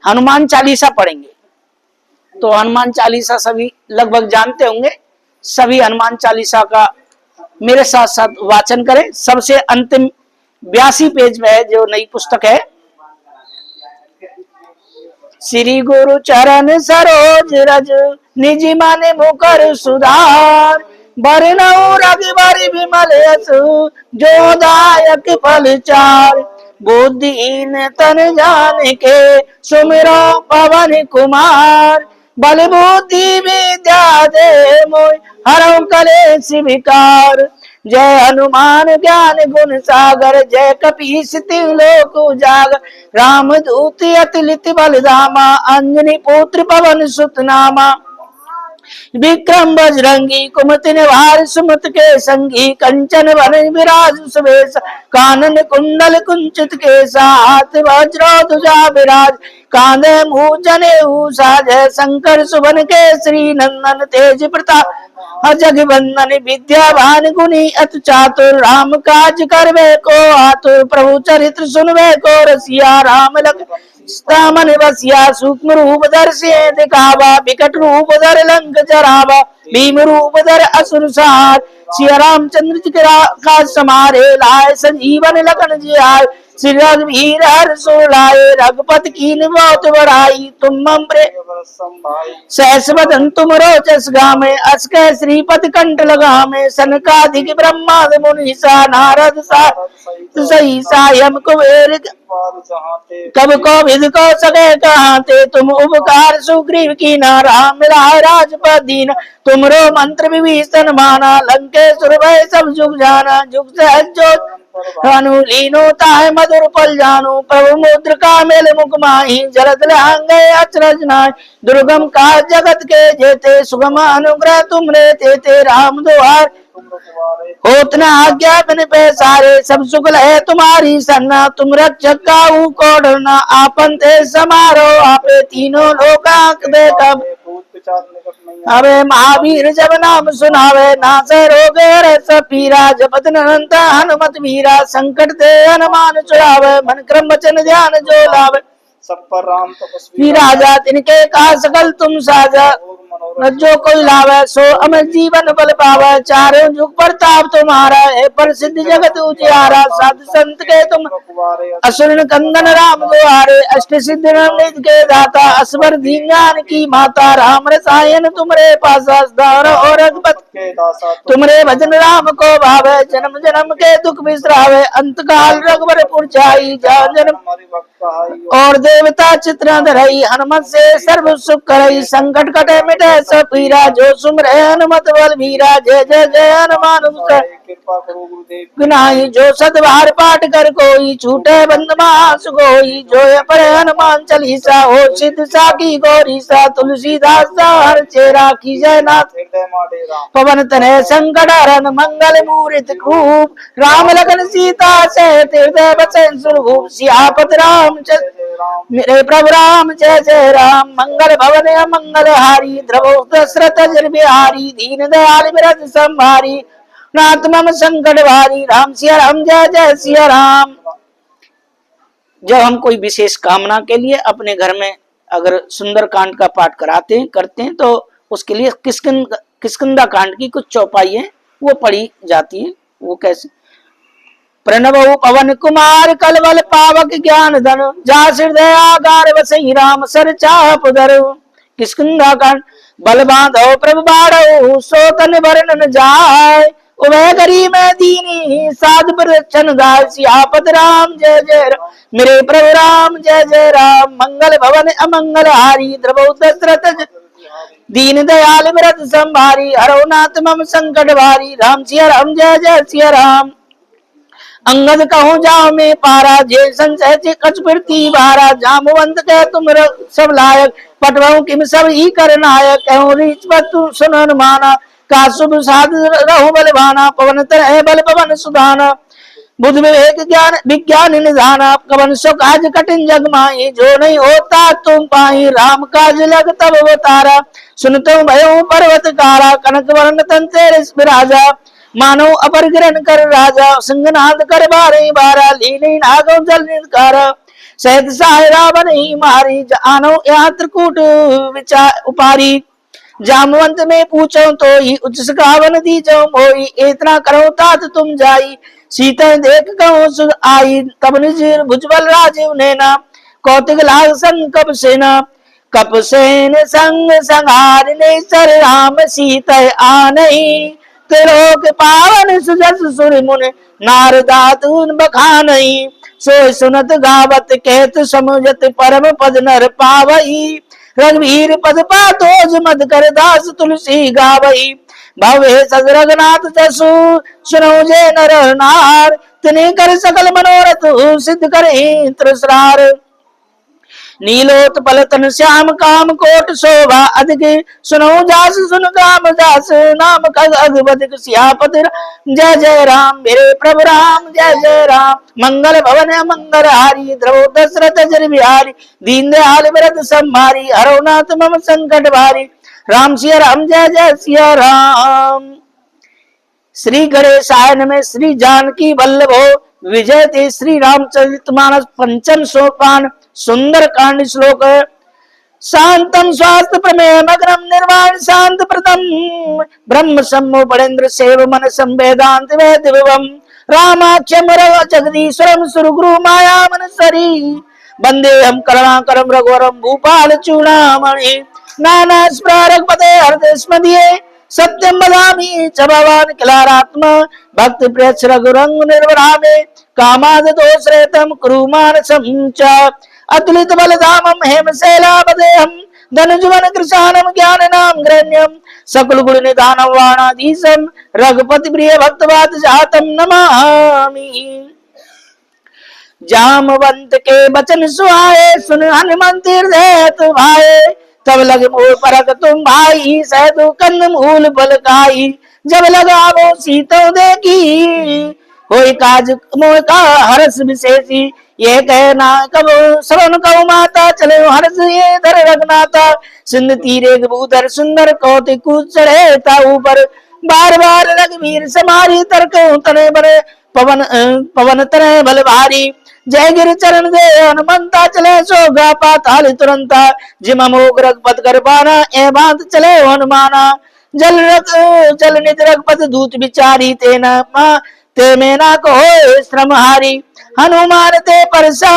हनुमान चालीसा पढ़ेंगे। तो हनुमान चालीसा सभी लगभग जानते होंगे, सभी हनुमान चालीसा का मेरे साथ साथ वाचन करें। सबसे अंतिम 82 पेज में है जो नई पुस्तक है। श्री गुरु चरण सरोज रज निज माने मुकर सुधार, बरनऊ रघुबर विमल यशु जो दायक फल चार, बुद्धिहीन तन जान के सुमिरो पवन कुमार, बल बुद्धि विद्या दे मोय हरऊ कलेश विकार, जय हनुमान ज्ञान गुण सागर, जय कपीस तिहुँ लोक उजागर, राम दूत अतुलित बल धामा, अंजनी पुत्र पवन सुत नामा, विक्रम बजरंगी कुमति निवार सुमति के संगी, कंचन वन विराज सुबेश, कानन कुंडल कुंचित केसा, हाथ वज्र ध्वजा विराज, कांधे मूँछ जनेऊ साजै, शंकर सुवन केसरी नंदन, तेज प्रताप अजग बंदन, विद्यावान गुणी अति चातुर, राम काज करवे को आतुर, प्रभु चरित्र सुनवे को रसिया, राम लखन मन बसिया, सूक्ष्म रूप धर सियहि दिखावा, विकट रूप धर लंक जरावा, भीम रूप धर असुर संहार, सिया रामचंद्र जी का समारे, लाए संजीवन लखन जियाए, श्री रघुवीर हर्ष लाए, रघुपति कीन्ही बहुत बड़ाई, तुम मम प्रिय सहस बदन तुम रोचस गामे, अस कह श्रीपति कंठ लगामे, सनकादिक ब्रह्मादि मुनीसा, नारद सहीसा, यम कुबेर कब को विद को सके कहाते, तुम उपकार सुग्रीव कीना, राम मिलाए राजपद दीना, तुमरो मंत्र विभीषण माना, लंकेश्वर भय सब जुग जाना, जुग सहज जो लीनो ताहि मधुर पल जानो, प्रभु मुद्रिका मेल मुख माहि, जलद लांघे अचरज नाहि, दुर्गम काज जगत के जेते, सुगम अनुग्रह तुमरे तेते, राम दुआर होत न आज्ञा बिन पैसारे, सब सुगल है तुम्हारी सन्ना, तुम रक्षक काहू को डरना, आपन ते समारो आपे, तीनों लोक आंख देखब अबे, महावीर जब नाम सुनावे, नासे रोग हरै सब पीरा, जपत निरंतर हनुमत वीरा, संकट ते हनुमान छुड़ावे, मन क्रम वचन ध्यान जो लावे, सब पर राम तपस्वी राजा, तिनके का सकल तुम साजा, जो कोई लावे सो अमर जीवन बल पावे, चारों जुग प्रताप तुम्हारा है, प्रसिद्ध जगत उजियारा, साधु संत के तुम असुर कंदन राम दुआरे, अष्ट सिद्धि नवनीत के दाता, असवर दीन ज्ञान की माता, राम रसायन तुमरे पासा, सदा और रघुपत तुमरे भजन राम को भावे, जन्म जन्म के दुख बिसरावे, अंत काल रघुबर पुर जाई, जन्म और देवता चित्र धरई, हनुमत से सर्व सुख करई, संकट कटे मिटे सब पीरा, जो सुमरे हनुमत बल वीरा, जय जय जय हनुमान गुनाही, जो सतबार पाठ कर कोई, छूटे बंद महास कोई, जो पर हनुमान चालीसा, हो सिद्ध साकी गौरी सा, तुलसीदास हर चेरा की जय नाथ पवन तनय संकट हरन, मंगल मूर्ति रूप, राम लखन सीता सहित हृदय बसन सुरभूप, सियापत राम मेरे प्रभु राम जय जय राम, मंगल भवन मंगल हारी, ध्रुव दशरथ जन बिहारी, दीन दयाल बिरज संभारी, नाथ मम संकट भारी, राम सिया राम जय जय सिया राम। जब हम कोई विशेष कामना के लिए अपने घर में अगर सुंदर कांड का पाठ कराते हैं करते हैं, तो उसके लिए किष्किंधा कांड की कुछ चौपाई है वो पढ़ी जाती है। वो कैसे? प्रणव पवन कुमार कलवल पावक ज्ञान धन, जा हृदय आगार वसई राम सर चाप धर, किष्किंधा कांड। बल बांधो प्रभु बाढ़ो, सो तन वर्णन जाय, उभय गरी में दीनी साध प्रदक्षण गाय, सियापत राम जय जय राम, मेरे प्रभु राम जय जय राम, मंगल भवन अमंगल हारी, ध्रुव दशरथ दीन दयाल व्रत संभारी, हरो नाथ मम संकट भारी, राम सिया राम जय जय सिया राम। अंगद कहूँ जाओ में पारा, जे संचय कछ फिरती बारा, जामवंत कह तुम सब लायक, पटवाऊ किम सब ही कर नायक, कहूँ रीच तू सुनन माना, का शुभ साध रहु बलवाना, पवन तरह बल पवन सुधाना, बुद्ध विवेक ज्ञान विज्ञान निधाना, कवन सो काज कठिन जग माही, जो नहीं होता तुम पाही, राम काज लग तब अवतारा, सुनतो भयो पर्वत कारा, कनक वर्ण तन तेरे विराजा, मानो अपर ग्रहण कर राजा, सिंहनाद कर बारे बारा, लीली नागो जल निकारा, सहत साय रावण ही मारी, आनो यहाँ त्रिकूट विचार उपारी। जामवंत में पूछो तो ही उच्च गावन दी जो मोई, इतना करो तात तुम जाई, सीता देख कहो सुध आई। तब निज भुजबल राजीव नैना, कौतिक लाग संकप सेना। कप सेन संग संहारने सर राम सीता आनई, त्रिलोक पावन सुजस सुर मुनि, नारदातुन बखानई। सो सुनत गावत कहत समुझत, परम पद नर पावई। रघुवीर पद पातोज मद कर, दास तुलसी गावई। भवे सज रघुनाथ जसु, सुनो जे नर नार, तिन्हीं कर सकल मनोरथ सिद्ध करे त्रसरार। नीलोत्पल तन श्याम काम कोट शोभा अधिक, सुनो जास सुन गाम जास, नाम खग अगबधिक। सियापति जय जय राम, मेरे प्रभु राम जय जय राम। मंगल भवन मंगल हारी, द्रव दशरथ जर बिहारी। दीन दयाल विरद संभारी, हरो नाथ मम संकट भारी। राम सिया राम जय जय सिया राम। श्री गणेशाय नमः। श्री जानकी वल्लभो विजयते, श्री रामचरितमानस पंचम सोपान सुंदर कांड श्लोक। शांतम स्वास्थ्य प्रमेय मग्नम निर्वाण शांत प्रदम, ब्रह्म सम्मो बड़ेन्द्र सेव मन संवेदांत वेद विवम। रामाख्यम जगदीश्वरम सुरगुरु माया मनसरी, वंदे हम करुणाकरम रघुवरम भूपाल चूड़ामणि। नाना स्मृतिपते हृदय स्मदीये, सत्यम बदामि च भवान् किलारात्मा। भक्ति प्रेक्ष रघुरंग निर्वरामे, कामाद दोषरहितम कुरु मानसं च। अतुलित बलधामं हेमशैलापदेहं, धनुजवन कृशानं ज्ञाननां ग्रहण्यं। सकल गुण निधानं वाणाधीशं, रघुपति प्रिय भक्तवात जातं नमामि। जामवंत के बचन सुहाए, सुन हनुमंत हृदय भाए। तब लगे मोह परख तुम भाई, सहतु कंद मूल बल खाई। जब लगा वो सीता देखी, होई काज मोह का हर्ष विशेषी। ये कहना कब श्रवण कहो माता, चले हर्ष ये धर रघुनाथा। सिंध तीरे भूधर सुंदर, कौतिक चढ़े ता ऊपर। बार बार रघुवीर समारी, तर्क तने बने पवन पवन तने बल भारी। जय गिर चरण दे हनुमंता, चले सोगा पाताल तुरंता। जिम मोग रघुपत कर पाना, ए बात चले हनुमाना। जल जल निज रघुपत दूत विचारी, तेना ते में ना कहो श्रम हारी। हनुमान ते परसा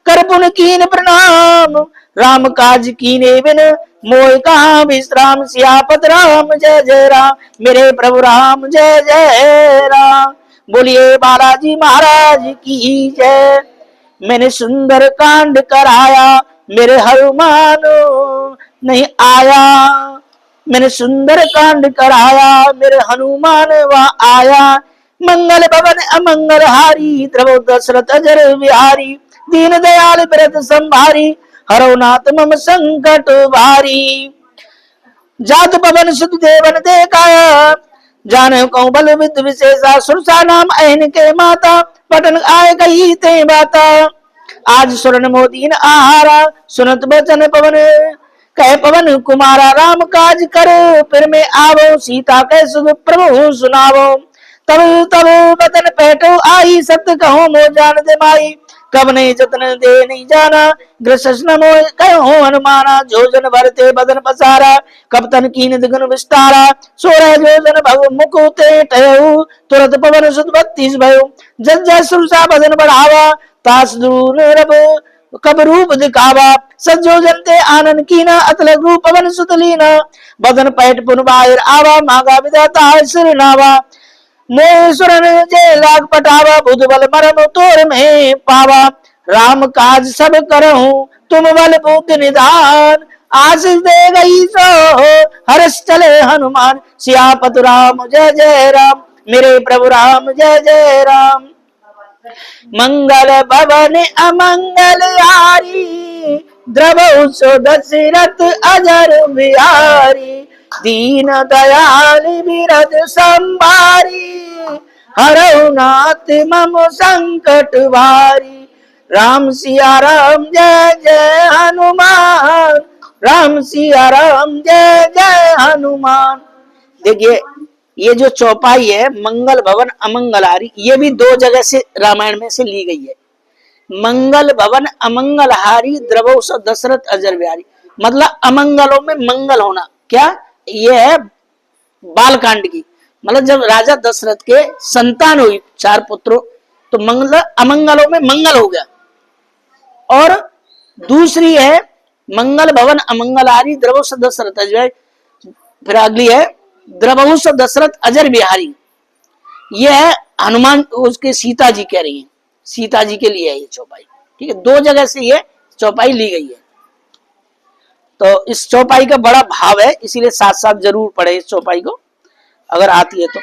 कर पुन कीन प्रणाम, राम काज कीने बिन मोय कहा विश्राम। सियापत राम जय जय राम, मेरे प्रभु राम जय जय राम। बोलिए बालाजी महाराज की जय। मैंने सुंदर कांड कराया, मेरे हनुमान नहीं आया। मैंने सुंदर कांड कराया, मेरे हनुमान वहाँ आया। मंगल भवन अमंगल हारी, द्रव दशरथ अजर बिहारी। दीन दयाल व्रत संभारी, हरो नाथ मम संकट भारी। जात पवन सुत देवन देखा, जाने कौ बल विद विशेषा। सुरसा नाम अहन के माता, पटन आय गई ते बाता। आज स्वर्ण मोदीन आहारा, सुनत बचन पवन कह पवन कुमारा। राम काज कर फिर में आवो, सीता कह सुध प्रभु सुनावो। तब तब बदन पैठो आई, सत्य कहो मो जान दे माई। कब नहीं जतन दे नहीं जाना, ग्रसन मोह कहो हनुमाना। जोजन भरते बदन पसारा, कब तन कीन दिगन विस्तारा। 16 जोजन भव मुख ते टहु, तुरत पवन सुत 32 भयो। जस जस सुरसा बदन बढ़ावा, तास दूर रब कब रूप दिखावा। सजोजन ते आनंद कीना, अतलग रूप पवन सुत लीना। बदन पैठ पुन बाहिर आवा, मांगा विधाता सिर नावा। मोहसुरन जे लाग पटावा, बुध बल मरम तोर में पावा। राम काज सब करहूं, तुम बल बुद्धि निधान। आशीष दे गई सो हर्ष चले हनुमान। सियापत राम जय जय राम, मेरे प्रभु राम जय जय राम। मंगल भवन अमंगल हारी, द्रव सो दशरथ अजर बिहारी। दीन दयाल विरद संभारी, हरौ नाथ मम संकट भारी। राम सिया राम जय जय हनुमान, राम सिया राम जय जय हनुमान। देखिए ये जो चौपाई है मंगल भवन अमंगलारी, ये भी 2 जगह से रामायण में से ली गई है। मंगल भवन अमंगल हारी द्रवौ स दशरथ अजर बिहारी। मतलब अमंगलों में मंगल होना, क्या ये है बालकांड की। मतलब जब राजा दशरथ के संतान हुई 4 पुत्रों, तो मंगल अमंगलों में मंगल हो गया। और दूसरी है मंगल भवन अमंगलहारी द्रवौ स दशरथ अजर। फिर अगली है द्रवौ स दशरथ अजर बिहारी। यह है हनुमान, उसके सीता जी कह रही हैं, सीता जी के लिए है ये चौपाई। ठीक है, 2 जगह से ये चौपाई ली गई है। तो इस चौपाई का बड़ा भाव है, इसीलिए साथ साथ जरूर पढ़े इस चौपाई को अगर आती है तो।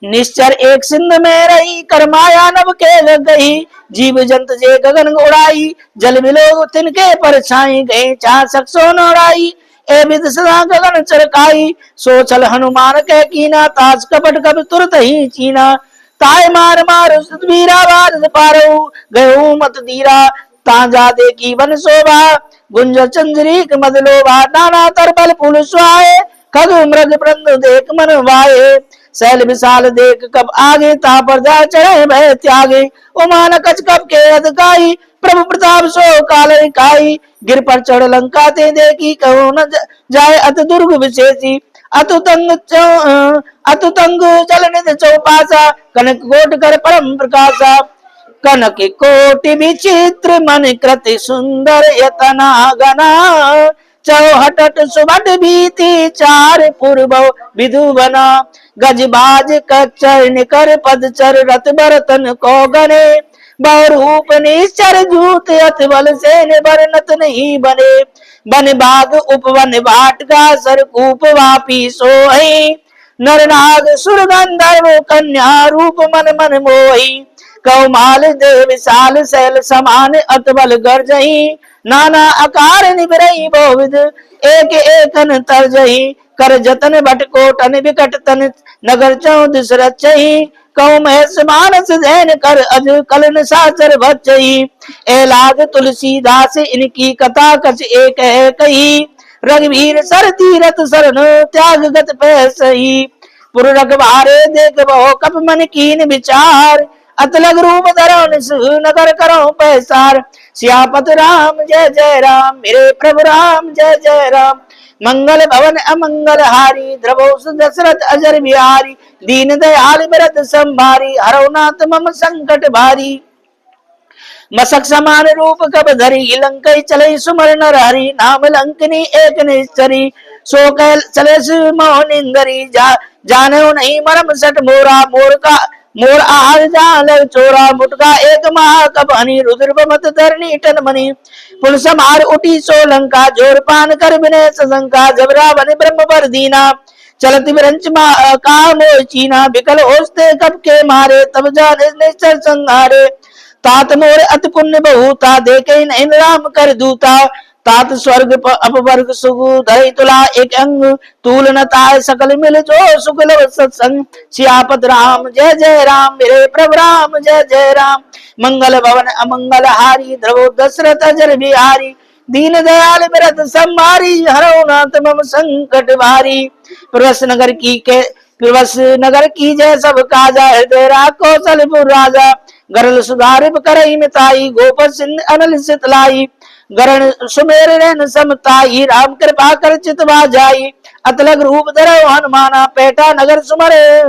निश्चर एक सिंध में रही, करमाया नभ के लग गई। जीव जंत जे गगन उड़ाई, जल बिलो तिनके पर छाई गए। 4 सकसो नौड़ाई, ए विद सदा गगन चरकाई। सो चल हनुमान के कीना, ताज कपट कब तुरत ही चीना। ताय मार मार वीरा बार पारो, गयो मत दीरा। ताजा देखी वन शोभा, गुंज चंद्रिक मदलोभा। नाना तरबल फूल सुहाए, खग मृग वृंद देख मन वाए। सैल विशाल देख कब आगे, ता पर जा चढ़े भय त्यागे। उमान कच कब के अधकाई, प्रभु प्रताप सो काल काई। गिर पर चढ़ लंका ते देखी, कहो न जाए अति दुर्ग विशेषी। अतुतंग जल निध चौपासा, कनक कोट कर परम प्रकाशा। कनक कोटि विचित्र मन कृति सुंदर यतना गना। चौहटट सुबट भीति, 4 पूर्व विधु बना। गजबाज कच्चर निकर पदचर, रत बरतन को गने। बहुरूप निश्चर जूत, अथ बल से निबरनत नहीं बने। बन बाग उपवन वाटका, सरकूप वापी सोई। नर नाग सुर गंधर्व कन्या, रूप मन मन मोही। कौमाल दे विशाल शैल समान, अतबल गर्जही। नाना आकार निबरई बहुविध, एक एकन तरजही। कर जतन बटकोटन विकट तन, नगर 14 रचही। कौ महेश मानस धैन कर, अज कलन साचर बचही। ए लाग तुलसीदास इनकी कथा, कछ एक है कही। रघुवीर सर तीरथ सरन, त्याग गत पै सही। पुर रखवारे देख बहु कप मन कीन विचार। अतलग रूप धरो निस नगर करो पैसार। सियापत राम जय जय राम, मेरे प्रभु राम जय जय राम। मंगल भवन अमंगल हारी, द्रवौ स दशरथ अजर बिहारी। दीन दयाल बिरद संभारी, हरौ नाथ मम संकट भारी। मसक समान रूप कब धरी, लंकई चले सुमर नर हरि। नाम लंकनी एक निश्चरी, सो कह चले मोहन इंदरी। जाने नहीं मरम सट मोरा, मोर आहार जाल चोरा। मुटका एक महा कब हनी, रुद्र मत धरनी टन मनी। पुल समार उठी सो लंका, जोर पान कर विनय सशंका। जब रावण ब्रह्म पर दीना, चलत विरंच काम चीना। विकल होस्ते कब के मारे, तब जाने निश्चर संहारे। तात मोर अति पुण्य बहुता, देखे नहीं राम कर दूता। तात स्वर्ग अपवर्ग सुगु, धरि तुला एक अंग। तूल न ताय सकल मिल जो, सुख लव सत्संग। सियापत राम जय जय राम, मेरे प्रभु राम जय जय राम। मंगल भवन अमंगल हारी, द्रवौ दशरथ अजर बिहारी। दीन दयाल बिरद संभारी, हरौ नाथ मम संकट भारी। प्रवस नगर की जय सब काजा, हृदय राखो कौशलपुर राजा। गरल सुधारिप करई मिताई, गोप सिंध अनल सितलाई। गरण सुमेर रेन समताई, राम कृपा कर चितवा जाई। अतलग रूप धरो हनुमाना, पेटा नगर सुमरे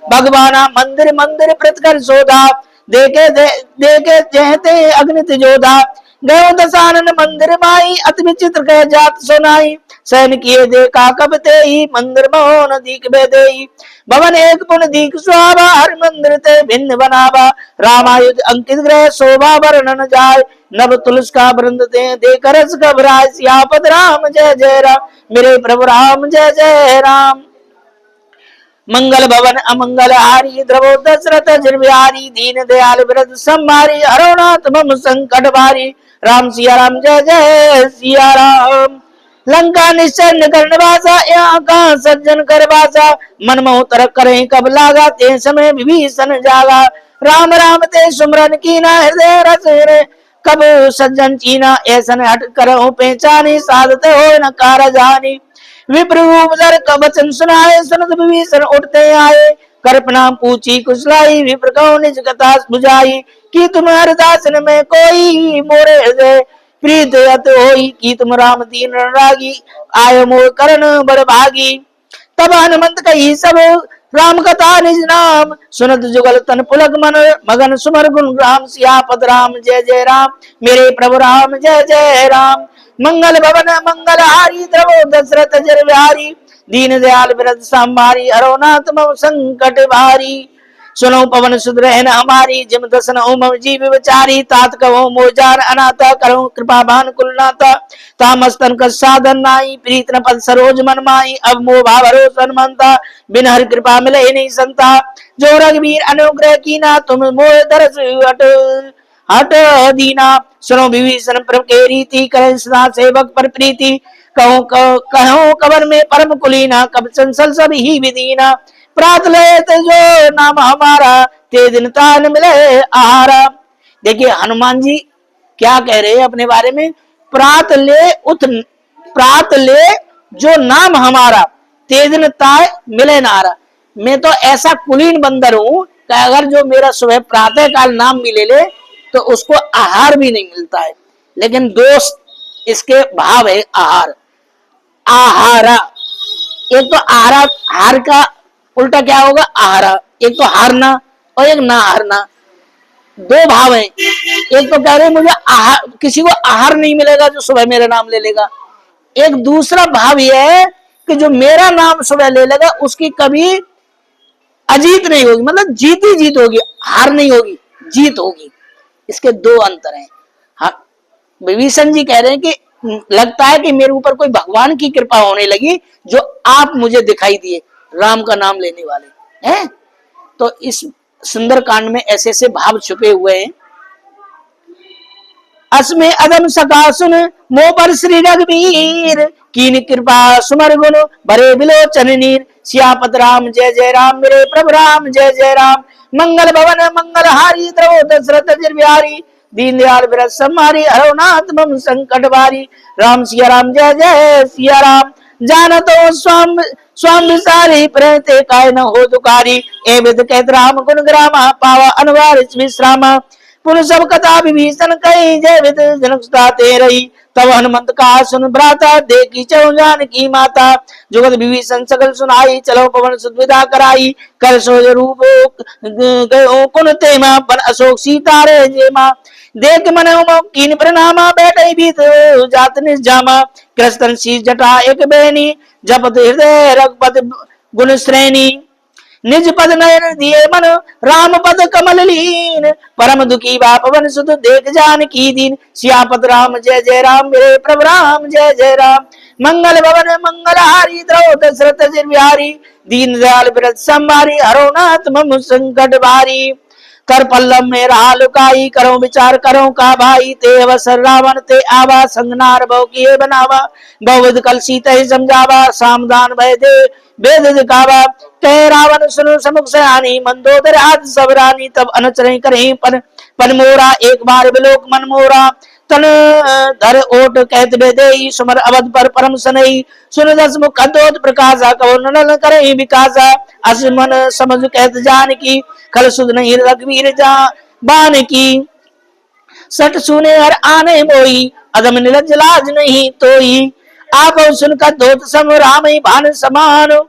भगवाना। मंदिर मंदिर प्रतिकर सोधा, देखे जहते अग्नित जोधा। गयो दशानन मंदिर माई, अति विचित्र कह जात सुनाई। सैन किए देखा कब ते ही, मंदिर मोहन दीक बेदेई। भवन एक पुन दीक सुहावा, हर मंदिर ते भिन्न बनावा। रामायुध अंकित ग्रह शोभा वर्णन जाय। नव तुलस का वृंद देख रस घबराय। सियापत राम जय जय राम, मेरे प्रभु राम जय जय राम। मंगल भवन अमंगल हारी, द्रवौ दशरथ अजर बिहारी। दीन दयाल बिरद संभारी, हरौ नाथ मम संकट भारी। राम सिया राम जय जय सिया राम। लंका निश्चय निकर निवासा, यहाँ कहाँ सज्जन कर बासा। मन मोह तरक करें कब लागा, ते समय विभीषण जागा। राम राम ते सुमरन कीना, हृदय रस कब सज्जन चीना। ऐसन हट करहु पहचानी, साधते हो न कारजानी। विप्रभूधर का वचन सुनाए, सुनत विभीषण उठते आए। कर प्रणाम पूछी कुशलाई, विप्र कहो निज कथा बुझाई। कि तुम हरदासन में कोई मोरे हृदय प्रीत अत होई। कि तुम राम दीन रागी, आयो मोर करण बड़ भागी। तब हनुमंत कही सब राम कथा निज नाम, सुनत जुगल तन पुलक मन मगन सुमर गुण राम। सियापत राम जय जय राम, मेरे प्रभु राम जय जय राम। मंगल भवन मंगल हारी, द्रवो दशरथ जर बिहारी। दीन दयाल व्रत संभारी, हरो नाथ मम संकट भारी। सुनो पवन सुध रहन हमारी, जिम दसन ओम जीव विचारी। तात कहो मोजान अनाथा, करो कृपा भान कुलनाथा। तामस्तन का साधन नाई, प्रीत न पद सरोज मन माई। अब मोह भाव भरोसन मनता, बिन हर कृपा मिले नहीं संता। जो रघुवीर अनुग्रह कीना, तुम मोह दरस हट हट दीना। सुनो विभीषण प्रभु के रीति, करें सदा सेवक पर प्रीति। कहो कबर में परम कुलीना, कब चंचल सब ही विदीना। प्रात लेत जो नाम हमारा, ते दिन तान मिले आहारा। देखिए हनुमान जी क्या कह रहे हैं अपने बारे में। प्रात ले जो नाम हमारा, ते दिन ताय मिले नारा। मैं तो ऐसा कुलीन बंदर हूं कि अगर जो मेरा सुबह प्रातः काल नाम मिले ले तो उसको आहार भी नहीं मिलता है। लेकिन दोस्त इसके भाव है आहार, आहारा। एक तो आहारा, हार का उल्टा क्या होगा आहारा। एक तो हारना और एक ना हारना, दो भाव है। एक तो कह रहे मुझे आहार, किसी को आहार नहीं मिलेगा जो सुबह मेरा नाम ले लेगा। एक दूसरा भाव यह है कि जो मेरा नाम सुबह ले लेगा उसकी कभी अजीत नहीं होगी, मतलब जीत ही जीत होगी, हार नहीं होगी, जीत होगी। इसके दो अंतर हैं। हाँ, विभीषण जी कह रहे हैं कि लगता है कि मेरे ऊपर कोई भगवान की कृपा होने लगी जो आप मुझे दिखाई दिए राम का नाम लेने वाले हैं। तो इस सुंदर कांड में ऐसे ऐसे भाव छुपे हुए हैं। अस्मे अदम सका सुन मोह पर श्री रघुवीर, कीन कृपा सुमर गुण भरे बिलोचन नीर। सियापत राम जय जय राम, मेरे प्रभु राम जय जय राम। मंगल भवन मंगल हारी, द्रवो दशरथ जर बिहारी। दीन दयाल व्रत संहारी, हरो नाथ मम संकट भारी। राम सिया राम जय जय सिया राम, जानतो स्वाम स्वाम विसारी। प्रणते काय न हो दुकारी, ए विद कहत राम गुण ग्रामा। पावा अनवार विश्रामा, पुन सब कथा विभीषण कही। जय विद जनक सुता ते रही, तब हनुमंत का सुन भ्राता। देखी चहु जानकी माता, जुगत विभीषण सकल सुनाई। चलो पवन सुत विदा कराई, कर सोज रूप गयो कुन तेमा। बन अशोक सीता रे जेमा, देख मन कीन प्रणामा। बैठे बीत जात निजामा, कृष्ण शीश जटा एक बेनी। जपत हृदय रघुपति गुण श्रेणी। निज पद नयन दिए मन, राम पद कमल लीन। परम दुखी बा पवन सुत, देख जान की दीन। सियापत राम जय जय राम, मेरे प्रभु राम जय जय राम। मंगल भवन मंगल हारी, द्रव दशरथ जर बिहारी। दीन दयाल व्रत संभारी, हरो नाथ मम संकट भारी। कर पल्लव में रहा लुकाई, करो विचार करो का भाई। ते अवसर रावण ते आवा, संगनार बहु किए बनावा। बहुविध कल सीता ही समझावा, सामदान भय दे वेद दिखावा। कह रावण सुनो समुख से आनी, मंदोदर हाथ सब रानी। तब अनचर करें पन मोरा, एक बार बिलोक मन मोरा। तन धर ओट कहत बेदई, सुमर अवध पर परम सनई। सुन दस मुख अद्भुत प्रकाशा, कहो नलन करे विकासा। अस मन समझ कहत जान की, खल सुध नहीं रघुवीर जा बान की। सट सुने हर आने मोई, अदम निलज लाज नहीं तोई। आप सुनकर धोत सम राम भान समान।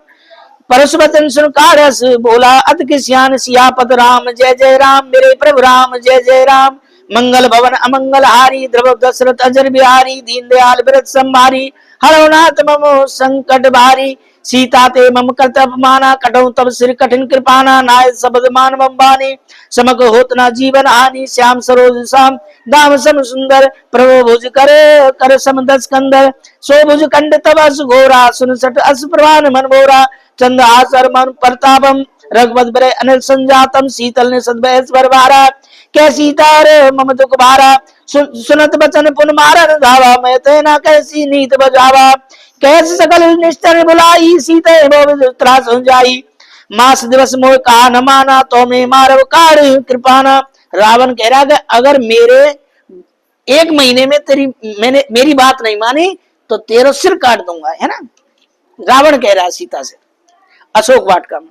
परशुवचन सुन कारस बोला अत किसियान। सियापत राम जय जय राम, मेरे प्रभु राम जय जय राम। मंगल भवन अमंगल हारी, द्रव दशरथ अजर बिहारी। दीन दयाल व्रत संभारी, हरो नाथ मम संकट भारी। सीता ते मम कर्तव्य माना, कटौ तब श्री कठिन कृपाना। नाय शब्द मान मम बानी, समक होत न जीवन हानि। श्याम सरोज श्याम दाम सम सुंदर, प्रभु भुज कर सम दस कंदर। सो भुज कंड तब अस घोरा, सुन सट अस प्रवान मन मोरा। चंद आसर मन प्रतापम, रघुपत बरे अनिल संजातम। शीतल ने सदभयस्वर भारा, कै सीता रे मम दुख भारा। सुनत बचन पुन मारन धावा, मैं तेना कैसी नीत बजावा। कैसे सकल निश्चर बुलाई, सीते बहु त्रास जाई। मास दिवस मोह कहा न माना, तो मैं मारव कार कृपाना। रावण कह रहा है अगर मेरे एक महीने में मेरी बात नहीं मानी तो तेरा सिर काट दूंगा, है ना। रावण कह रहा है सीता से अशोक वाटिका में।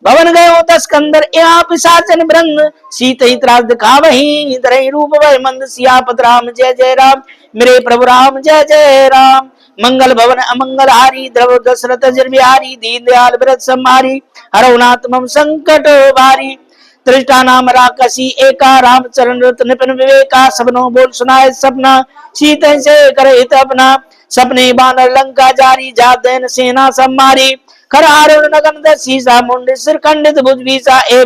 भवन गयो दस कंदर यहाँ पिशाचन वृंद सीत ही त्रास दिखावही धरहि रूप वह मंद सियापत राम जय जय राम मेरे प्रभु राम जय जय राम मंगल भवन अमंगल हारी द्रव दशरथ जर बिहारी दीन दयाल व्रत समारी हरौ नाथ मम संकट भारी त्रिष्टा नाम राकसी एका रामचरण रत निपन विवेका सबनो बोल सुनाए सपना सीत से करे हित अपना सपने बानर लंका जारी जा दैन सेना सम्मारी कर आरुण नगन सीसा मुंड सिर खंडित भुज बीसा ए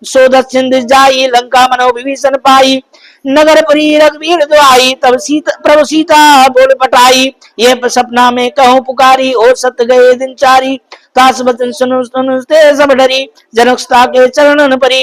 सो दक्षिण दिश जाई लंका मनो विभीषण पाई नगर परी रघुवीर दुआई तब सीता प्रभु सीता बोल पटाई ये सपना में कहूं पुकारी हो सत गए दिन चारी तास बचन सुनु सुनु ते सब डरी जनकता के चरणन परी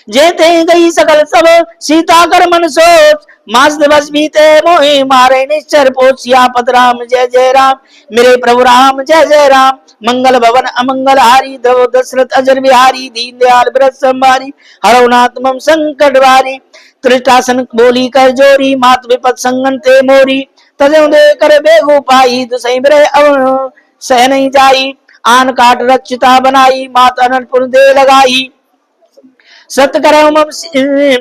जेते गई सकल सब सीता कर मन सोच मास दिवस बीते मोहे मारे निश्चर पोच सियापत राम जय जय राम मेरे प्रभु राम जय जय राम मंगल भवन अमंगल हारी द्रव दशरथ अजर बिहारी दीन दयाल व्रत संभारी हरौ नाथ मम संकट भारी त्रिष्टासन बोली कर जोरी मात विपत संगन ते मोरी तजो दे कर बेगु पाई दुसई ब्रह अव सह नहीं जाई आन काट रचिता बनाई माता अनंतपुर दे लगाई सत करो मम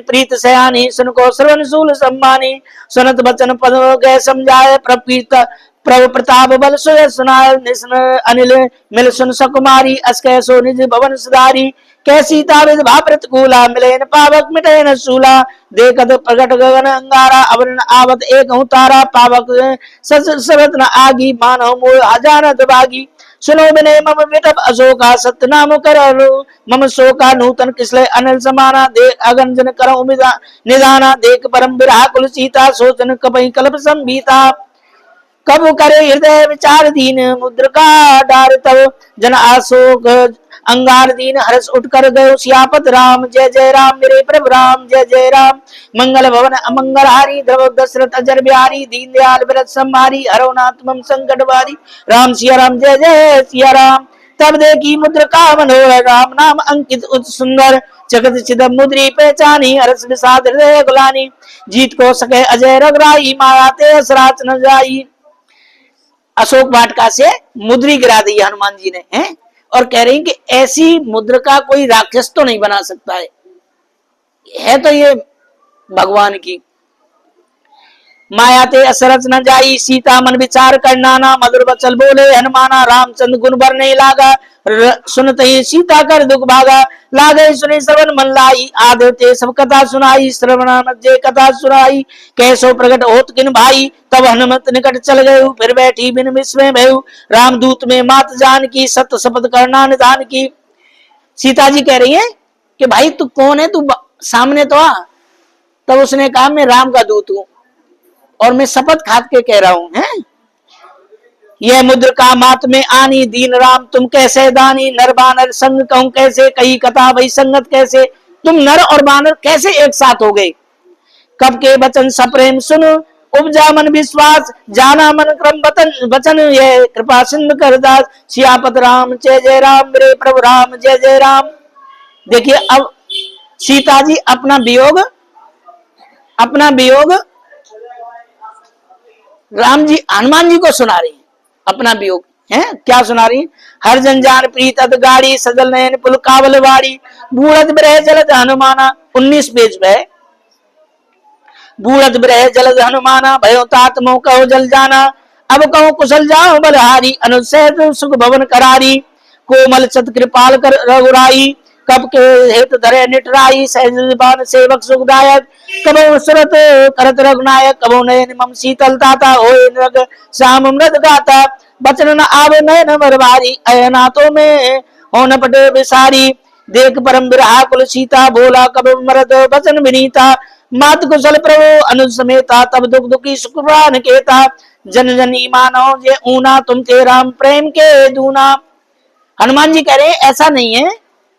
प्रीत सयानी सुन को श्रवण सूल सम्मानी सुनत बचन पद गए समझाए प्रपीत प्रभु प्रताप बल सुय सुनाय निसन अनिल मिल सुन सकुमारी अस कैसो निज भवन सुधारी कैसी ताविद भा प्रतिकूला मिले न पावक मिटे न सूला देखत प्रगट गगन अंगारा अवरण आवत एक तारा पावक सत न आगी मानव मोह हजारत बागी सुनो बिने मम विटप अशोका सत्य नाम करो मम शोका नूतन किसले अनिल समाना देख अगन जन करो निदाना देख परम विरहा कुल सीता सोचन कपई कल्प संभीता कब करे हृदय विचार दीन मुद्रिका डार तव जन आशोक अंगार दीन हर्ष उठकर गयो सियापत राम जय जय राम मेरे प्रभु राम जय जय राम मंगल भवन अमंगल हारी द्रव दशरथ अजर बिहारी दीन दयाल व्रत संभारी हरौ नाथ मम संकट भारी राम सिया राम जय जय सिया राम तब देखी मुद्रिका मनोहर राम नाम अंकित उत सुंदर जगत चिदम मुद्री पहचानी हर्ष विषाद हृदय गुलानी जीत को सके अजय रघुराई माया ते असराच न जाई अशोक वाटिका से मुद्री गिरा दी हनुमान जी ने हैं और कह रही कि ऐसी मुद्रिका कोई राक्षस तो नहीं बना सकता है तो ये भगवान की माया ते असरच न जाई सीता मन विचार करना ना मधुर बचल बोले हनुमाना रामचंद्र गुण भर नहीं लागा सुनते ही सीता कर दुख भागा लागे सुने श्रवण मन लाई आदते सब कथा सुनाई श्रवणानंदे कथा सुनाई कैसो प्रकट होत किन भाई तब हनुमत निकट चल गए फिर बैठी बिन विस्मय भयु रामदूत में मात जान की सत्य शपथ करना निधान की सीता जी कह रही है कि भाई तू कौन है तू सामने तो आ तब उसने कहा मैं राम का दूत हूं और मैं शपथ खाद के कह रहा हूं हैं यह मुद्रिका मात में आनी दीन राम तुम कैसे दानी नर बानर संग कहूं कैसे कई कथा वही संगत कैसे तुम नर और बानर कैसे एक साथ हो गए कब के वचन सप्रेम सुन उपजा मन विश्वास जाना मन क्रम वचन ये कृपा सिंधु कर दास सियापत राम जय जय राम मेरे प्रभु राम जय जय राम। देखिए अब सीता जी अपना वियोग राम जी हनुमान जी को सुना रही अपना वियोग है क्या सुना रही हर जंजान प्रीत गाड़ी सजल नयन पुल कावल वाड़ी बूढ़त ब्रह जलद हनुमाना 19 पेज पे बूढ़त ब्रह जलद हनुमाना भयो तात मोह कहो जल जाना अब कहो कुशल जाओ बलहारी अनुसैत सुख भवन करारी कोमल सत कृपाल कर रघुराई कब के हेत धरे निटराई सहजबान सेवक सुखदायक कबो सुरत करत रघुनायक कबो नयन मम शीतल दाता होए नग श्याम मृद गाता बचन न आवे नयन मरवारी अयनाथों में हो न पटे बिसारी देख परम विरहा कुल सीता बोला कब मरद बचन विनीता मात कुशल प्रभु अनुज समेता तब दुख दुखी सुखवान केता जन जनी मानो ये ऊना तुम ते राम प्रेम के दूना। हनुमान जी कह रहे ऐसा नहीं है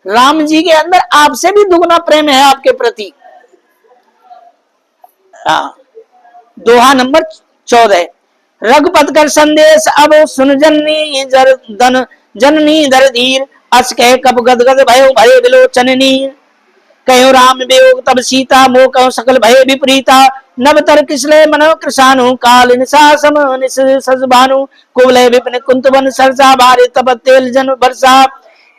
राम जी के अंदर आपसे भी दुगना प्रेम है आपके प्रति। दोहा नंबर 14 रघुपत कर संदेश अब सुन जननी जर धन जननी धर धीर अस कह कप गदगद भयो भय विलोचननी कहो राम वियोग तब सीता मोह कहो सकल भय विपरीता नवतर किसले मनो कृषानु काल निशासम निश सजबानु कुवलय विपिन कुंतवन सरसा भारे तब तेल जन वर्षा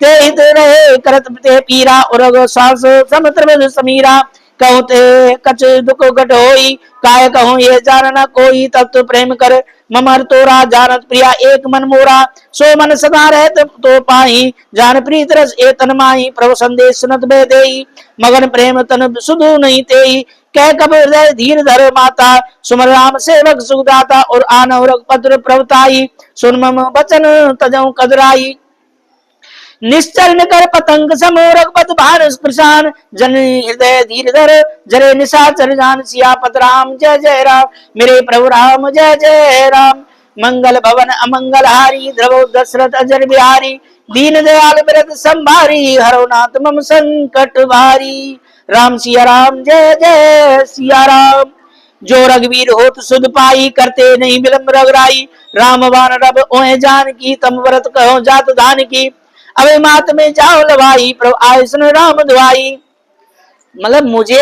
ते हित रहे करत ते पीरा उरग सांस समुद्र समीरा कहूँ ते कछ दुख घट होई काय कहूँ ये जानना कोई तब तो प्रेम कर ममर तोरा जानत प्रिया एक मन मोरा सो मन सदा रहत तो पाई जान प्रीत रस ए तन माही प्रभु संदेश सुनत बे देई मगन प्रेम तन सुधु नहीं तेई कह कब हृदय धीर धर माता सुमर राम सेवक सुखदाता और आन पत्र प्रभुताई सुन मम बचन तजऊ कदराई निश्चल कर पतंग समोरक पत भार प्रशान जन हृदय धीर धर जरे निशाचर जान सियापत राम जय जय राम मेरे प्रभु राम जय जय राम मंगल भवन अमंगल हारी ध्रुव दशरथ अजर बिहारी दीन दयाल व्रत संभारी हरो नाथ मम संकट भारी राम सिया राम जय जय सिया राम जो रघुवीर होत सुध पाई करते नहीं विलम्ब रघुराई राम बाण रब ओहे जान की तम व्रत कहो जात दान की अबे मात में जाओ लवाई प्रभु आय सुन राम दुआई मतलब मुझे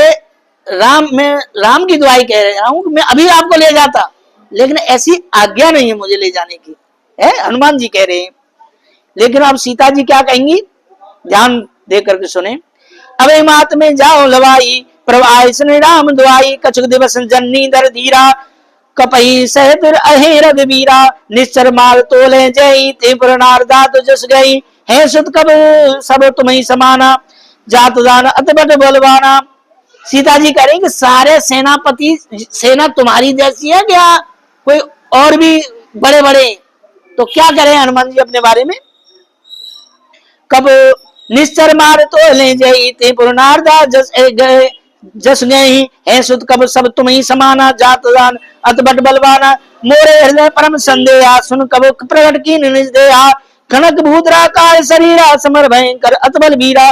राम की दुआई कह रहा हूं मैं अभी आपको ले जाता लेकिन ऐसी आज्ञा नहीं है मुझे ले जाने की है हनुमान जी कह रहे हैं लेकिन अब सीता जी क्या कहेंगी ध्यान दे करके सुने अबे मात में जाओ लवाई प्रभु आय सुन राम दुआई कछुक दिवस जननी दर धीरा कपई सहतर अहे रघुवीरा निश्चर मार तोले जय ते नारदात जस गई है सुत कब सब तुम्हें समाना जात दान अतबट बलवाना सीता जी कह रही कि सारे सेनापति सेना तुम्हारी जैसी है क्या कोई और भी बड़े बड़े तो क्या करें हनुमान जी अपने बारे में कब निश्चर मार तो ले जाई ते पुरनारदा जस गए जस गए है सुत कब सब तुम्हें समाना जात दान अतबट बलवाना मोरे हृदय परम संदेहा सुन कब प्रकट की निज देहा कनक भूतरा काल शरीरा समर भयंकर अतबल वीरा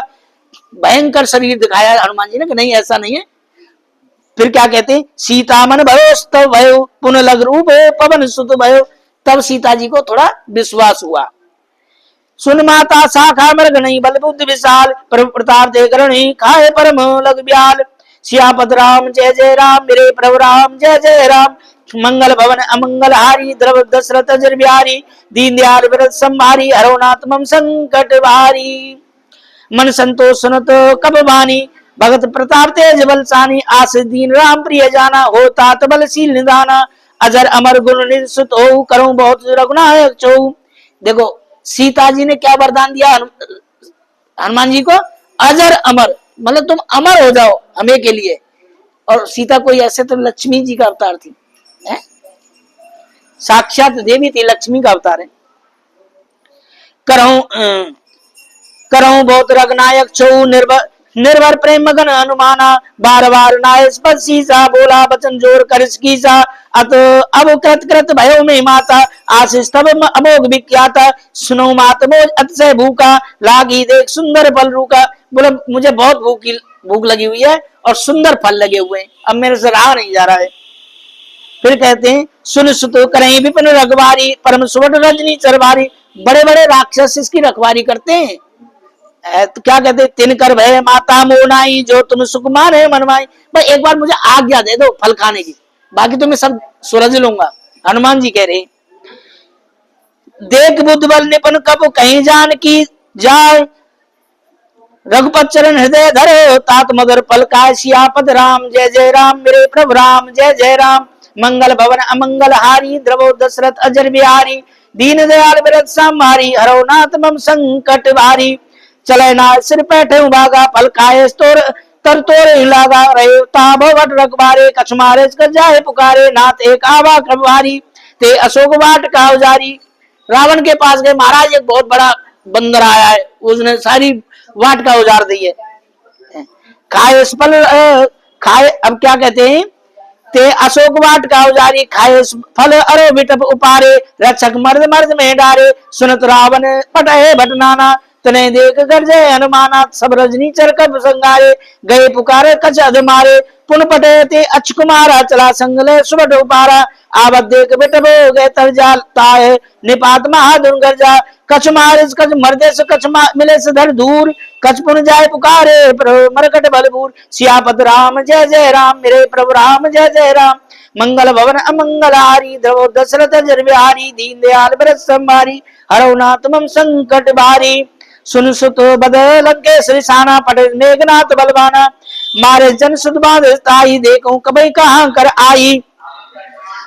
भयंकर शरीर दिखाया हनुमान जी ने कि नहीं ऐसा नहीं है फिर क्या कहते हैं सीता मन भयोस्तव भयो पुनः लग रूप पवन सुत भयो तब सीता जी को थोड़ा विश्वास हुआ सुन माता शाखा मृग नहीं बल बुद्धि विशाल प्रभु प्रताप देकरणी खाए परम लग ब्याल सियापत राम जय जय राम मेरे प्रभु राम जय जय राम मंगल भवन अमंगल हारी द्रव दशरथ अजर बिहारी दीन दयाल व्रत संभारी हरो नाथ मम संकट भारी मन संतोष सुनत कब बानी भगत प्रताप तेज बलसानी आस दीन राम प्रिय जाना होता बलशील निदाना अजर अमर गुण निसुत हो करूं बहुत रघुनायक चौ देखो सीता जी ने क्या वरदान दिया हनुमान जी को अजर अमर मतलब तुम अमर हो जाओ हमें के लिए और सीता कोई ऐसे तो लक्ष्मी जी का अवतार थी है? साक्षात देवी थी लक्ष्मी का अवतार है करऊं बहुत रघुनायक छो निर्भर प्रेम मगन हनुमाना बार बार नाय सीसा बोला बचन जोर कर अत अब कृत कृत भयो में माता आशीष तब अमोघ विख्याता सुनो मात मोज अतिशय भूखा लागी देख सुंदर फल रूका बोले मुझे बहुत भूख लगी हुई है और सुंदर फल लगे हुए हैं अब मेरे से रहा नहीं जा रहा है फिर कहते हैं सुन सुत करें विपिन रखवारी परम सुवट रजनी चरवारी बड़े बड़े राक्षस इसकी रखवारी करते हैं तो क्या कहते तिन कर भय माता मोनाई जो तुम सुकुमार है मनमाई बस एक बार मुझे आज्ञा दे दो फल खाने की बाकी तो मैं सब सूरज लूंगा हनुमान जी कह रहे देख बुद्ध बल निपन कब कहीं जान की जाए रघुपत चरण हृदय धरो तात मगर पल काय सियापत राम जय जय राम मेरे प्रभु राम जय जय राम मंगल भवन अमंगल हारी द्रवो दशरथ अजर बिहारी दीन दयाल व्रत संभारी हरो नाथ मम संकट भारी चले ना सिर बैठे भागा फल खाए तोर तर तोरे लागा रहे ताभवट रखबारे कछ मारे जाए पुकारे नाथ एक आवा क्रमवारी ते अशोक वाट का उजारी रावण के पास गए महाराज एक बहुत बड़ा बंदर आया है उसने सारी वाट का उजार दी है खाए फल खाए अब क्या कहते हैं ते अशोक वाट का उजारी खाए फल अरो बिटप उपारे रक्षक मर्द मर्द में डारे सुनत रावण पटहे भटनाना तने देख कर जय हनुमाना सब रजनी चर कब संगारे गए पुकारे कच अधमारे पुन पटे ते अच कुमारा चला संगले सुबट उपारा आवत देख बिटबो गए तर जाल ताए निपात महादुन गर्जा कछ मारिस कछ मर्देश कछ मिले से धर दूर कछ पुन जाए पुकारे मरकट बलबूर सियापत राम जय जय राम मेरे प्रभु राम जय जय राम मंगल भवन अमंगल हारी द्रवो दशरथ जर बिहारी दीन दयाल व्रत संभारी हरो नाथ मम संकट भारी सुन सुत बदल लंकेश्वरी साना पटे मेघनाथ बलवाना मारे जन सुत बांध ताई देखो कभी कहाँ कर आई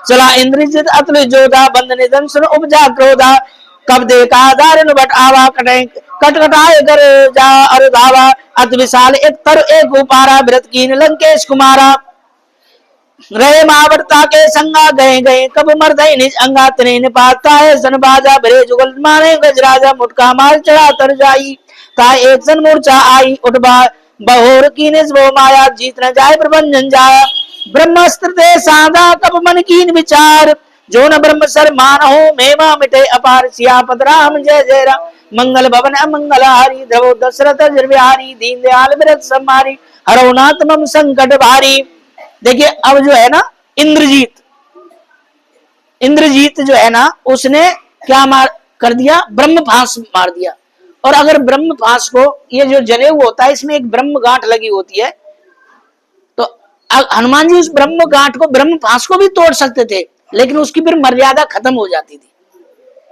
चला इंद्रजित अतुल जोधा बंद निधन सुन उपजा क्रोधा कब देखा दारुण बट आवा कटे कटकटाए कर जा अर धावा अत विशाल एक तर एक उपारा व्रत कीन लंकेश कुमारा रहे महावर्ता के संगा गए गए कब मर्दई निज अंगा तने निपाता है सन बाजा भरे जुगल मारे गजराजा मुटका मार चढ़ा तर जाई ता एक सन मूर्छा आई उठबा बहोर कीने वो माया जीत न जाए प्रबंधन जाया ब्रह्मास्त्र दे साधा कब मन कीन विचार जो न ब्रह्म सर मान हो मेवा मिटे अपार सियापत राम जय जय राम मंगल भवन अमंगल हारी ध्रुव दशरथ बिहारी दीन दयाल व्रत समारी हरो नाथ मम संकट भारी। देखिए अब जो है ना इंद्रजीत इंद्रजीत जो है ना उसने क्या मार कर दिया ब्रह्म फांस मार दिया। और अगर ब्रह्म फांस को ये जो जनेऊ होता है इसमें एक ब्रह्म गांठ लगी होती है तो हनुमान जी उस ब्रह्म गांठ को ब्रह्म फांस को भी तोड़ सकते थे लेकिन उसकी फिर मर्यादा खत्म हो जाती थी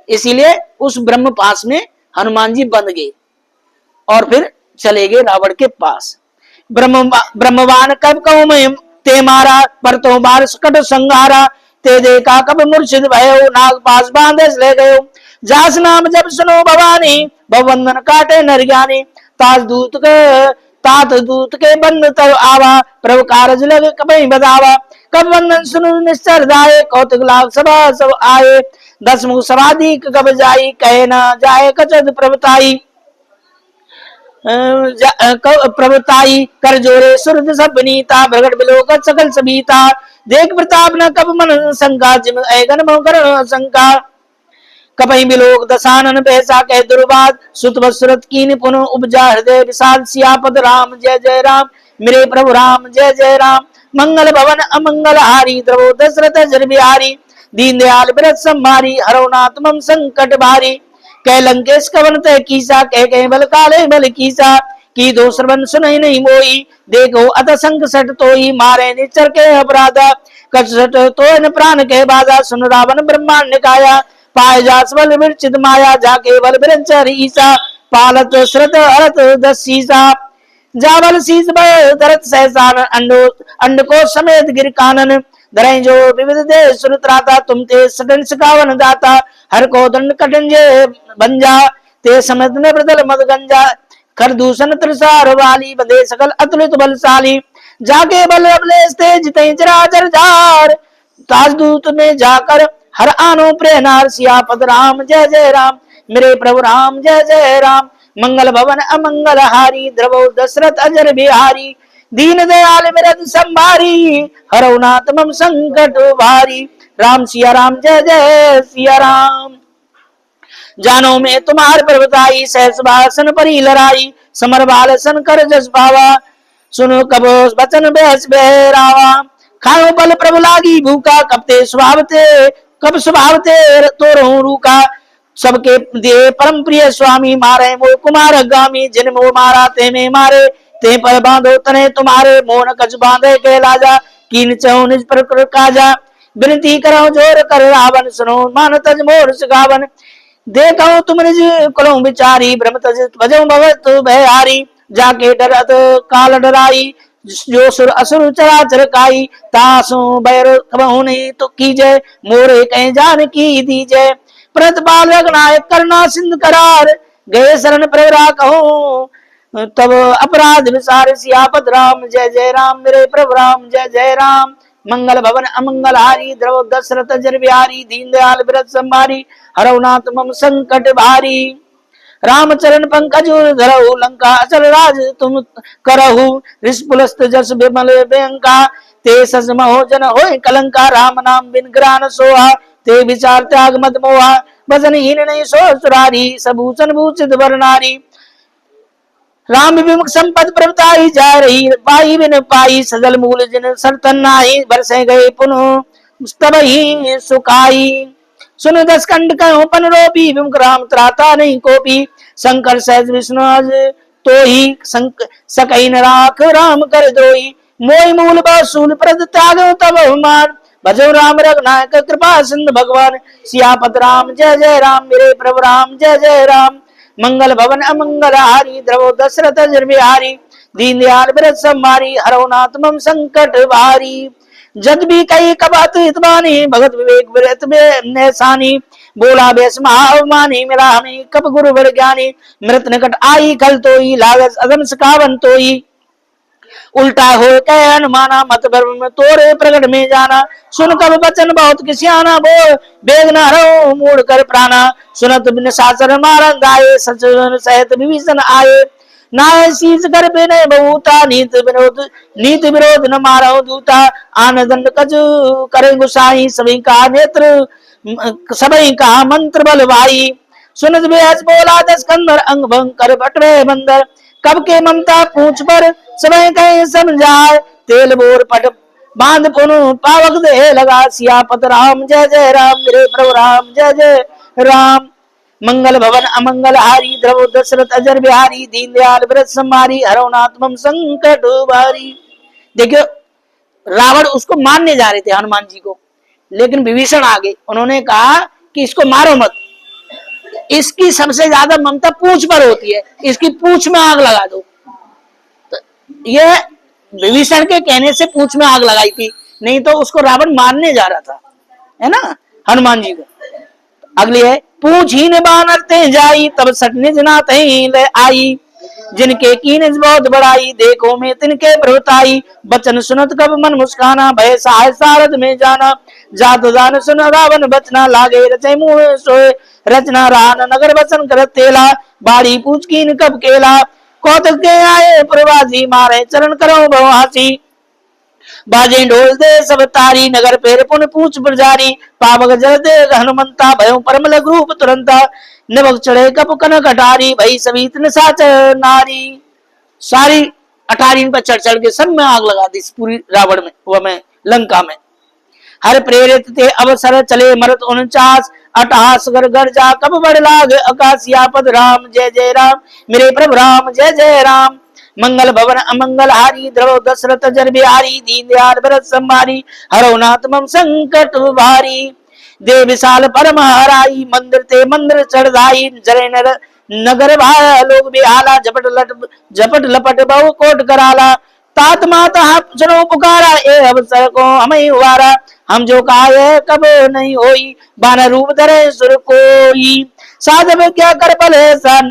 इसीलिए उस ब्रह्म फांस में हनुमान जी बंध गए और फिर चले गए रावण के पास। ब्रह्मवान कब कहूं मैं ते मारा पर तो बार सकट संगारा ते देखा कब मूर्छित भयो नाग पास बांधे ले गयो जास नाम जब सुनो भवानी भवंदन काटे नर ज्ञानी तात दूत के बंद तब आवा प्रभु कारज लग कभी बदावा कब वंदन सुनु निश्चर जाए कौतुक लाभ सभा सब आए दस मुख समाधि कब जाई कहे न जाए कचद प्रभुताई प्रभुताई कर जोरे सुरद सब नीता प्रगट बिलोक सकल सबीता देख प्रताप न कब मन शंका जिम ऐगन मोकर शंका कपही बिलोक दशानन पैसा कह दुर्वाद सुत बसुरत कीन पुनः उपजा हृदय विषाद सियापत राम जय जय राम मेरे प्रभु राम जय जय राम मंगल भवन अमंगल हारी द्रवो दशरथ जन बिहारी दीन दयाल व्रत संहारी हरो नाथ मम संकट भारी कह लंकेश कवन तय कीसा कह कह बल काले बल कीसा की दो श्रवण सुनई नहीं मोई देखो अत संग सट तोई मारे निचर के अपराधा कट तो न प्राण के बाधा सुन रावण ब्रह्मांड काया पाए जास बल विरचित माया जाके बल बिरंचर ईसा पालत श्रत अरत दसीसा जावल शीस बल दरत सहसान अंड को समेत गिर कानन धरई जो विविध दे सुरत्राता तुम ते सदन सिकावन दाता हर को दंड कटन जे बंजा ते समेत ने बदल मद गंजा कर दूषण त्रिसार वाली बंदे सकल अतुलित बलशाली जाके बल अबलेस ते जिते चराचर जार ताजदूत में जाकर हर आनो प्रेनार सियापत राम जय जय राम मेरे प्रभु राम जय जय राम मंगल भवन अमंगल हारी द्रवो दशरथ अजर बिहारी दीन दयाल मेरद संभारी हरौ नाथ मम संकट भारी राम सिया राम जय जय सिया राम जानो में तुम्हार प्रभुताई सहस भाषण परी लड़ाई समर बाल सन कर जस पावा सुनो कबो बचन बेस बहरावा खाओ बल प्रभु लागी भूखा कपते स्वभावते कब स्वभावते तो रहूं रूका सबके दे परम प्रिय स्वामी मारे मो कुमार गामी जिन मो मारा ते में मारे ते पर बांधो तने तुम्हारे मोन कच बांधे के लाजा कीन चौ निज पर काजा विनती करो जोर कर रावण सुनो मान तज मोर सुगावन देखो तुम निज कुलो विचारी ब्रह्म तज भजो भवत भयहारी जाके डरत काल डराई जो सुर असुर चराचर काई तासो बैर कबहु नहीं तो कीजय मोरे कहीं जान की दीजय प्रतिपाल रघुनायक करना सिंध करार गए शरण प्रवरा कहो तब अपराध विसार सियापत राम जय जय राम मेरे प्रभु राम जय जय राम मंगल भवन अमंगल हारी द्रव दशरथ जर बिहारी दीन दयाल व्रत संभारी हरौ नाथ मम संकट भारी रामचरण पंकज धरहु लंका अचल राज तुम करहु रिष्पुलस्त जस विमल व्यंका ते सज महो जन होय कलंका राम नाम बिन ग्रान सोहा ते विचार त्याग मत मोहा भजन हीन नहीं सो सुरारी सबूचन भूषित वरनारी राम विमुख संपद प्रभुताई जा रही पाई बिन पाई सजल मूल जिन सरतन नाई बरसे गए पुनः तब ही सुखाई सुन दस कंड कहो पन रोपी विमुख राम त्राता नहीं कोपी शंकर सहज विष्णु तो ही सकई न राख राम कर दोई मोई मूल बसूल प्रद त्याग तब मान भजो राम रघुनायक कृपा सिंध भगवान सियापत राम जय जय राम मेरे प्रभु राम जय जय राम मंगल भवन अमंगल हारी द्रवो दशरथ अजर बिहारी दीनदयाल व्रत संभारी हरो नाथ मम संकट भारी जद भी कई कबत हितवानी भगत विवेक व्रत में नैसानी बोला बेस महाअवमानी मिला हमें कब गुरु बड़ ज्ञानी मृत निकट आई कल तोई लागस अदम सकावन तोई उल्टा हो कह अनुमाना मत में तोरे प्रगट में जाना सुन कब बचन बहुत किसियाना बोल बेग न हरो मूड कर प्राणा सुनत बिन शासन मारन गाये सचन सहित विभीषण आए नाय शीस कर बिने बहुता नीत विरोध न मारो दूता आनंद कज करे गुसाई सभी का नेत्र सभी का मंत्र बल भाई सुनत बेहस बोला दस कंदर अंग भंग कर बटवे बंदर कब के ममता पूछ पर समय कहीं समझाए तेल बोर पट बांध पुनु पावक दे लगा सियापत राम जय जय राम मेरे प्रभु राम जय जय राम मंगल भवन अमंगल हारी द्रव दशरथ अजर बिहारी दीनदयाल व्रत संभारी हरो नाथ मम संकट भारी। देखियो रावण उसको मारने जा रहे थे हनुमान जी को, लेकिन विभीषण आ गए, उन्होंने कहा कि इसको मारो मत, इसकी सबसे ज्यादा ममता पूंछ पर होती है, इसकी पूंछ में आग लगा दो। तो यह विभीषण के कहने से पूंछ में आग लगाई थी, नहीं तो उसको रावण मारने जा रहा था, है ना, हनुमान जी को। अगली है पूंछ ही ने बानर ते जाई तब सट निज नाथ ले आई जिनके कीन बहुत बड़ाई देखो में तिनके प्रभुताई बचन सुनत कब मन मुस्काना भय सहाय सारद में जाना जात दान सुन रावण बचना लागे रचे मुँह सोए रचना रान नगर बचन कर तेला बाड़ी पूछ कीन कब केला कौतक के आए प्रवासी मारे चरण करो बहुहासी बाजे ढोल दे सब तारी नगर पेर पुन पूछ प्रजारी पावक जल दे हनुमंता भयो परम लघु रूप तुरंता नवक चढ़े कप कनक अटारी भई सभी इतने साच नारी। सारी अटारी पर चढ़ चढ़ के सब में आग लगा दी पूरी रावण में, वह में लंका में। हर प्रेरित थे अवसर चले मरत 49 अटहास कर गर्जा कब बड़ लाग अकाशिया पद राम जय जय राम मेरे प्रभु राम जय जय राम। मंगल भवन अमंगल हारी द्रव दशरथ अजर बिहारी दीनदयाल व्रत संभारी हरो नाथ मम संकट भारी दे विशाल परम हराई मंदिर ते मंदिर चढ़ाई जरे नगर भाया लोग बिहाला झपट लपट बहु कोट कराला तात माता सुनो पुकारा ए अवसर को हमें हुआरा हम जो काये कब नहीं होई बान रूप धरे सुर कोई साधव क्या कर पल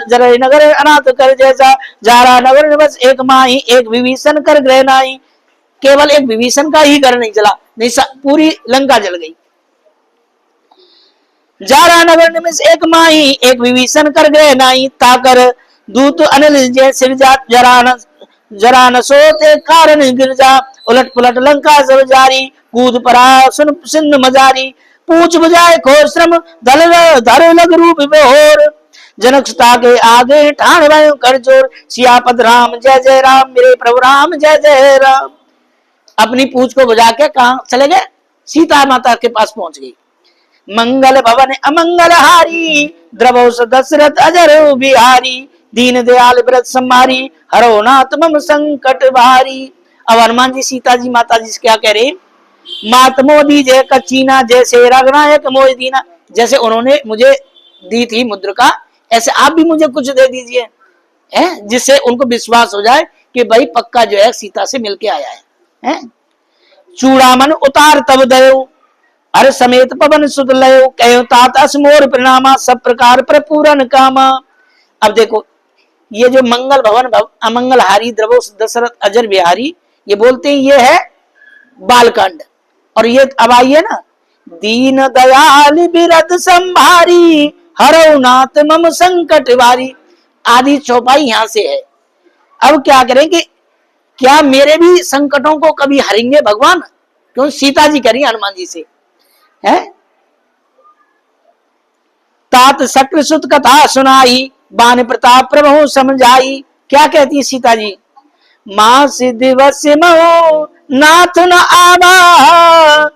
जरे नगर अनाथ कर जैसा जारा नगर बस एक माही एक विभीषण कर ग्रह नाही। केवल एक विभीषण का ही घर नहीं जला, नहीं पूरी लंका जल गई। जारा नगर निमिष एक माही एक विभीषण कर ग्रह नाही ताकर दूत अनिल जय सिरजा जरा न सोते कारण गिरजा उलट पुलट लंका सब जारी कूद परा सुन सिंध मजारी पूछ बुझाए खो श्रम धर लग रूप बेहोर जनक सुता के आगे ठाण भयो कर जोर सियापत राम जय जय राम मेरे प्रभु राम जय जय राम। अपनी पूछ को बुझा के कहा चले गए, सीता माता के पास पहुंच गई। मंगल भवन अमंगल हारी द्रवो दशरथ अजर बिहारी दीन दयाल व्रत संभारी हरो नाथ मम संकट भारी। अब हनुमान जी सीता जी माता जी से क्या कह रहे, मात मोदी जय कचीना जैसे रघुनायक मोह दीना, जैसे उन्होंने मुझे दी थी मुद्रिका ऐसे आप भी मुझे कुछ दे दीजिए, है जिससे उनको विश्वास हो जाए कि भाई पक्का जो है सीता से मिलके आया है। चूड़ामन उतार तब दयो हर समेत पवन सुत लयो कहो तात असमोर प्रणामा सब प्रकार प्रपूरन कामा। अब देखो ये जो मंगल भवन अमंगल हारी द्रवो दशरथ अजर बिहारी, ये बोलते हैं ये है बालकांड। और ये अब आइए ना, दीन दयाल बिरद संभारी हरो नाथ मम संकट भारी, आदि चौपाई यहां से है। अब क्या करेंगे, क्या मेरे भी संकटों को कभी हरेंगे भगवान? क्यों सीता जी करी हनुमान जी से है। तात शक्र सुत कथा सुनाई बान प्रताप प्रभु समझाई। क्या कहती है सीता जी, मास दिवस मो नाथ न आवा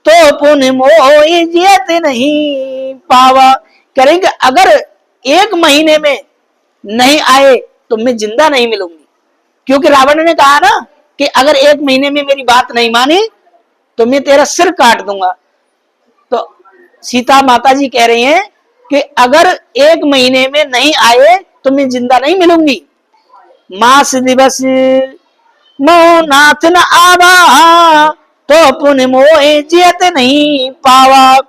तो पुन मोहि जियत नहीं पावा। करेंगे अगर 1 महीने में नहीं आए तो मैं जिंदा नहीं मिलूंगी, क्योंकि रावण ने कहा ना कि अगर 1 महीने में मेरी बात नहीं मानी तो मैं तेरा सिर काट दूंगा। तो सीता माता जी कह रही हैं कि अगर 1 महीने में नहीं आए तो मैं जिंदा नहीं मिलूंगी। मास दिवस मोह नाथ न आवा, तो पुण्य मोहे जियत नहीं पावा।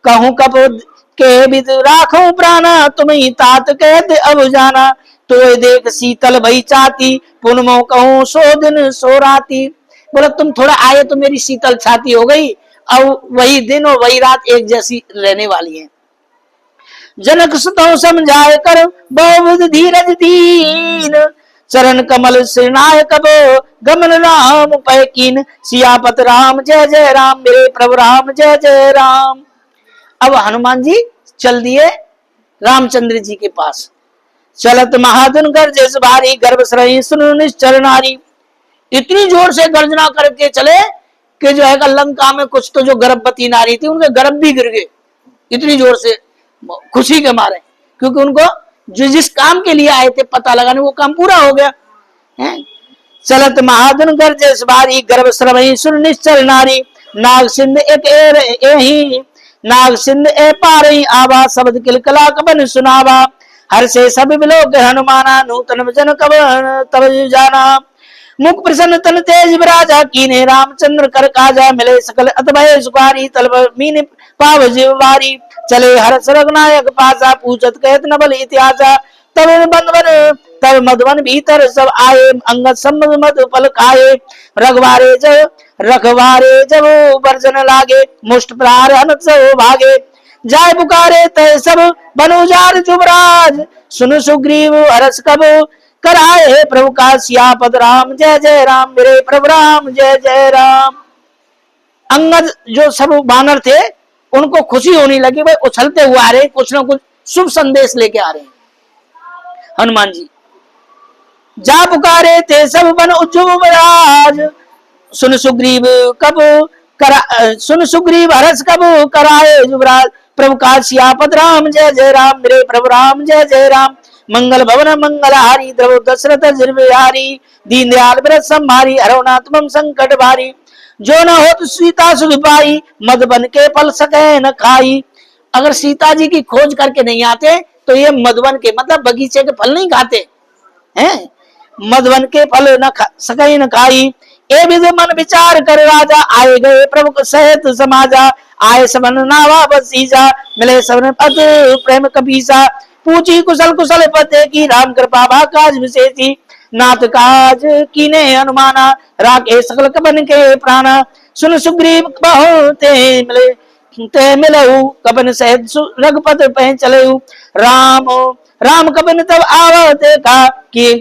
कहूं कपूर के विद राखो प्राणा, तुम्हें तात कहते अब जाना। तो देख शीतल भई चाहती, पुन मोह कहूं सो दिन सो राती। बोला तुम थोड़ा आए तो मेरी शीतल छाती हो गई, अब वही दिन और वही रात एक जैसी रहने वाली है। जनक सुतो समझाए कर बहुविध धीरज दीन, चरण कमल श्रीनाय कबो गमन राम पैकीन। सियापत राम जय जय राम, मेरे प्रभु राम जय जय राम। अब हनुमान जी चल दिए रामचंद्र जी के पास। चलत महादुन गर्जस भारी, गर्भ श्रई सुन निश्चर नारी। इतनी जोर से गर्जना करके चले कि जो है लंका में कुछ तो जो गर्भवती नारी थी उनके गर्भ भी गिर गए, इतनी जोर से खुशी के मारे, क्योंकि उनको जो जिस काम के लिए आए थे पता लगाने वो काम पूरा हो गया है। चलत महादुन गर्जस भारी, गर्भ श्रई सुन निश्चर नारी। नाग सिंध एक एही, नाग सिंध ए पारई आवा, शब्द किलकला कबन सुनावा। हर से सब बिलोक हनुमाना, नूतन वचन कब तब जाना। मुख प्रसन्न तन तेज विराजा, कीने रामचंद्र कर काजा। मिले सकल अतभय सुखारी, तलब मीन पाव जीवारी। चले हर रघुनायक पासा, पूछत कहत न बल इतिहासा। तब बंधवन तब मधुवन भीतर सब आए, अंगद सम्मत मधु फल खाए। रखवारे जब वर्जन लागे, मुष्ट प्रहार हनत सब भागे। जाय पुकारे तय सब बनुजार जुबराज, सुन सुग्रीव हरस कब कराए प्रभु का। सियापत राम जय जय राम, मेरे प्रभु राम जय जय राम। अंगद जो सब बानर थे उनको खुशी होने लगी, भाई उछलते हुए आ रहे, कुछ ना कुछ शुभ संदेश लेके आ रहे हैं हनुमान जी। जा पुकारे थे सब बन जुबराज, सुन सुग्रीव कब सुन सुग्रीव हरस कब कराए जुबराज। प्रभु का सियापत राम जय जय राम, मेरे प्रभु राम जय जय राम। मंगल भवन मंगल हारी, द्रव दशरथ जिरविहारी। दीन दयाल व्रत संभारी, हरवनाथ मम संकट भारी। जो न हो तो सीता सुध पाई, मद बन के फल सके न खाई। अगर सीता जी की खोज करके नहीं आते तो ये मधुबन के मतलब बगीचे के फल नहीं खाते हैं। मधुबन के फल न सके न खाई। ए विध मन विचार कर राजा, आए गए प्रभु सहित समाजा। आए सबन नावा बसीजा, मिले सबन पद प्रेम कपीसा। पूछी कुशल कुशल पते की, राम कृपा भा काज विशेषी। नाथ काज कीने अनुमाना, राखे सकल कबन के प्राणा। सुन सुग्रीव बहु ते मिलऊ, कबन सहित रघुपत पह चलऊ। राम राम कबन तब आव देखा, किए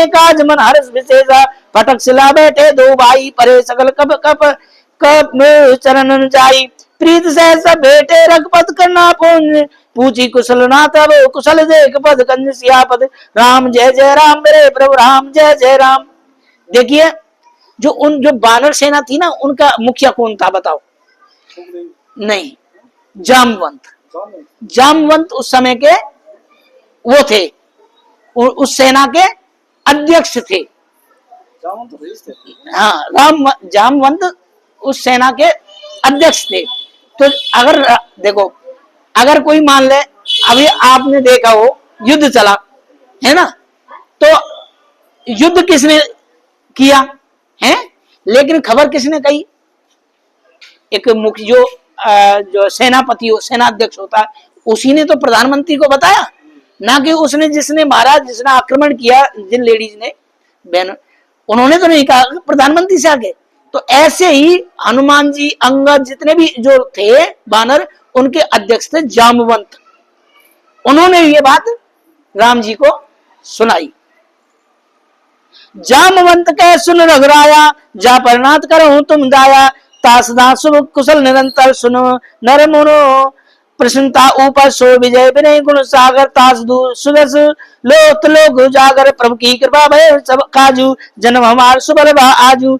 काज मन हर्ष विशेषा। फटक सिला बैठे दो भाई, परे सकल कब कप कप चरण जाई। प्रीत से सब बेटे रघुपत करना पुंज, पूछी कुशल ना तब कुशल देख पद कंज। सियापत राम जय जय राम, मेरे प्रभु राम जय जय राम। देखिए जो बानर सेना थी ना, उनका मुखिया कौन था बताओ? नहीं, जामवंत। जामवंत उस समय के वो थे, उस सेना के अध्यक्ष थे। हाँ, जामवंत उस सेना के अध्यक्ष थे। तो अगर देखो, अगर कोई मान ले अभी आपने देखा हो युद्ध चला है ना, तो युद्ध किसने किया है, लेकिन खबर किसने कही? एक मुख्य जो सेनापति हो, सेनाध्यक्ष होता है, उसी ने तो प्रधानमंत्री को बताया ना, कि उसने जिसने मारा, जिसने आक्रमण किया, जिन लेडीज ने बहन, उन्होंने तो नहीं कहा प्रधानमंत्री से आगे। तो ऐसे ही हनुमान जी, अंगद, जितने भी जो थे बानर, उनके अध्यक्ष थे जामवंत। उन्होंने ये बात राम जी को सुनाई। जामवंत कह सुन रघुराया, जा परनाथ करो तुम दाया। तासदा शुभ कुशल निरंतर, सुनो नर मुनो प्रसन्नता ऊपर। सो विजय विनय गुण सागर, तास सुदस लोक लोक उजागर। प्रभु की कृपा भय सब काजू, जन्म हमार सुबल आजू।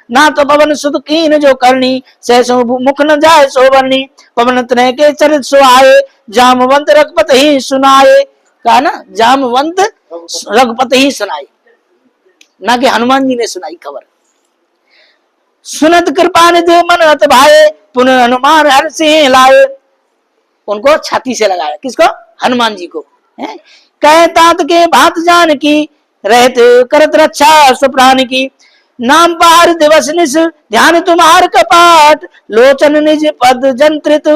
ना तो पवन सुत कीन जो करनी, सहसो मुख न जाए सोबरनी। पवन तनय के चरित सो आए, जामवंत रघुपत ही सुनाए। कहा ना, जामवंत रघुपत ही सुनाए, ना कि हनुमान जी ने सुनाई खबर। सुनत कृपा निधि मन अत भाए, पुनः हनुमान हर सिंह लाए। उनको छाती से लगाया। किसको? हनुमान जी को। कह तात के भात जान की रहत करत रक्षा सुप्राण की, नाम पार दिवस निस ध्यान तुम्हार कपाट, लोचन निज पद जंत्रित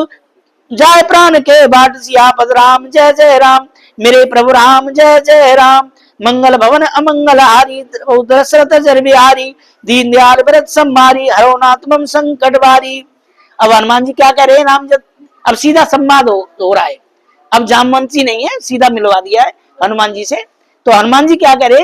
जाय प्राण के बाट, सियापत राम जय जय राम मेरे प्रभु राम जय जय राम। मंगल भवन अमंगल हारी दशरथ जर बिहारी, दीन दयाल व्रत संभारी हरो नाथ मम संकट बारी। अब हनुमान जी क्या कह रहे हैं? राम जब अब सीधा संवाद हो रहा है, अब जामवंती नहीं है, सीधा मिलवा दिया है हनुमान जी से। तो हनुमान जी क्या करे?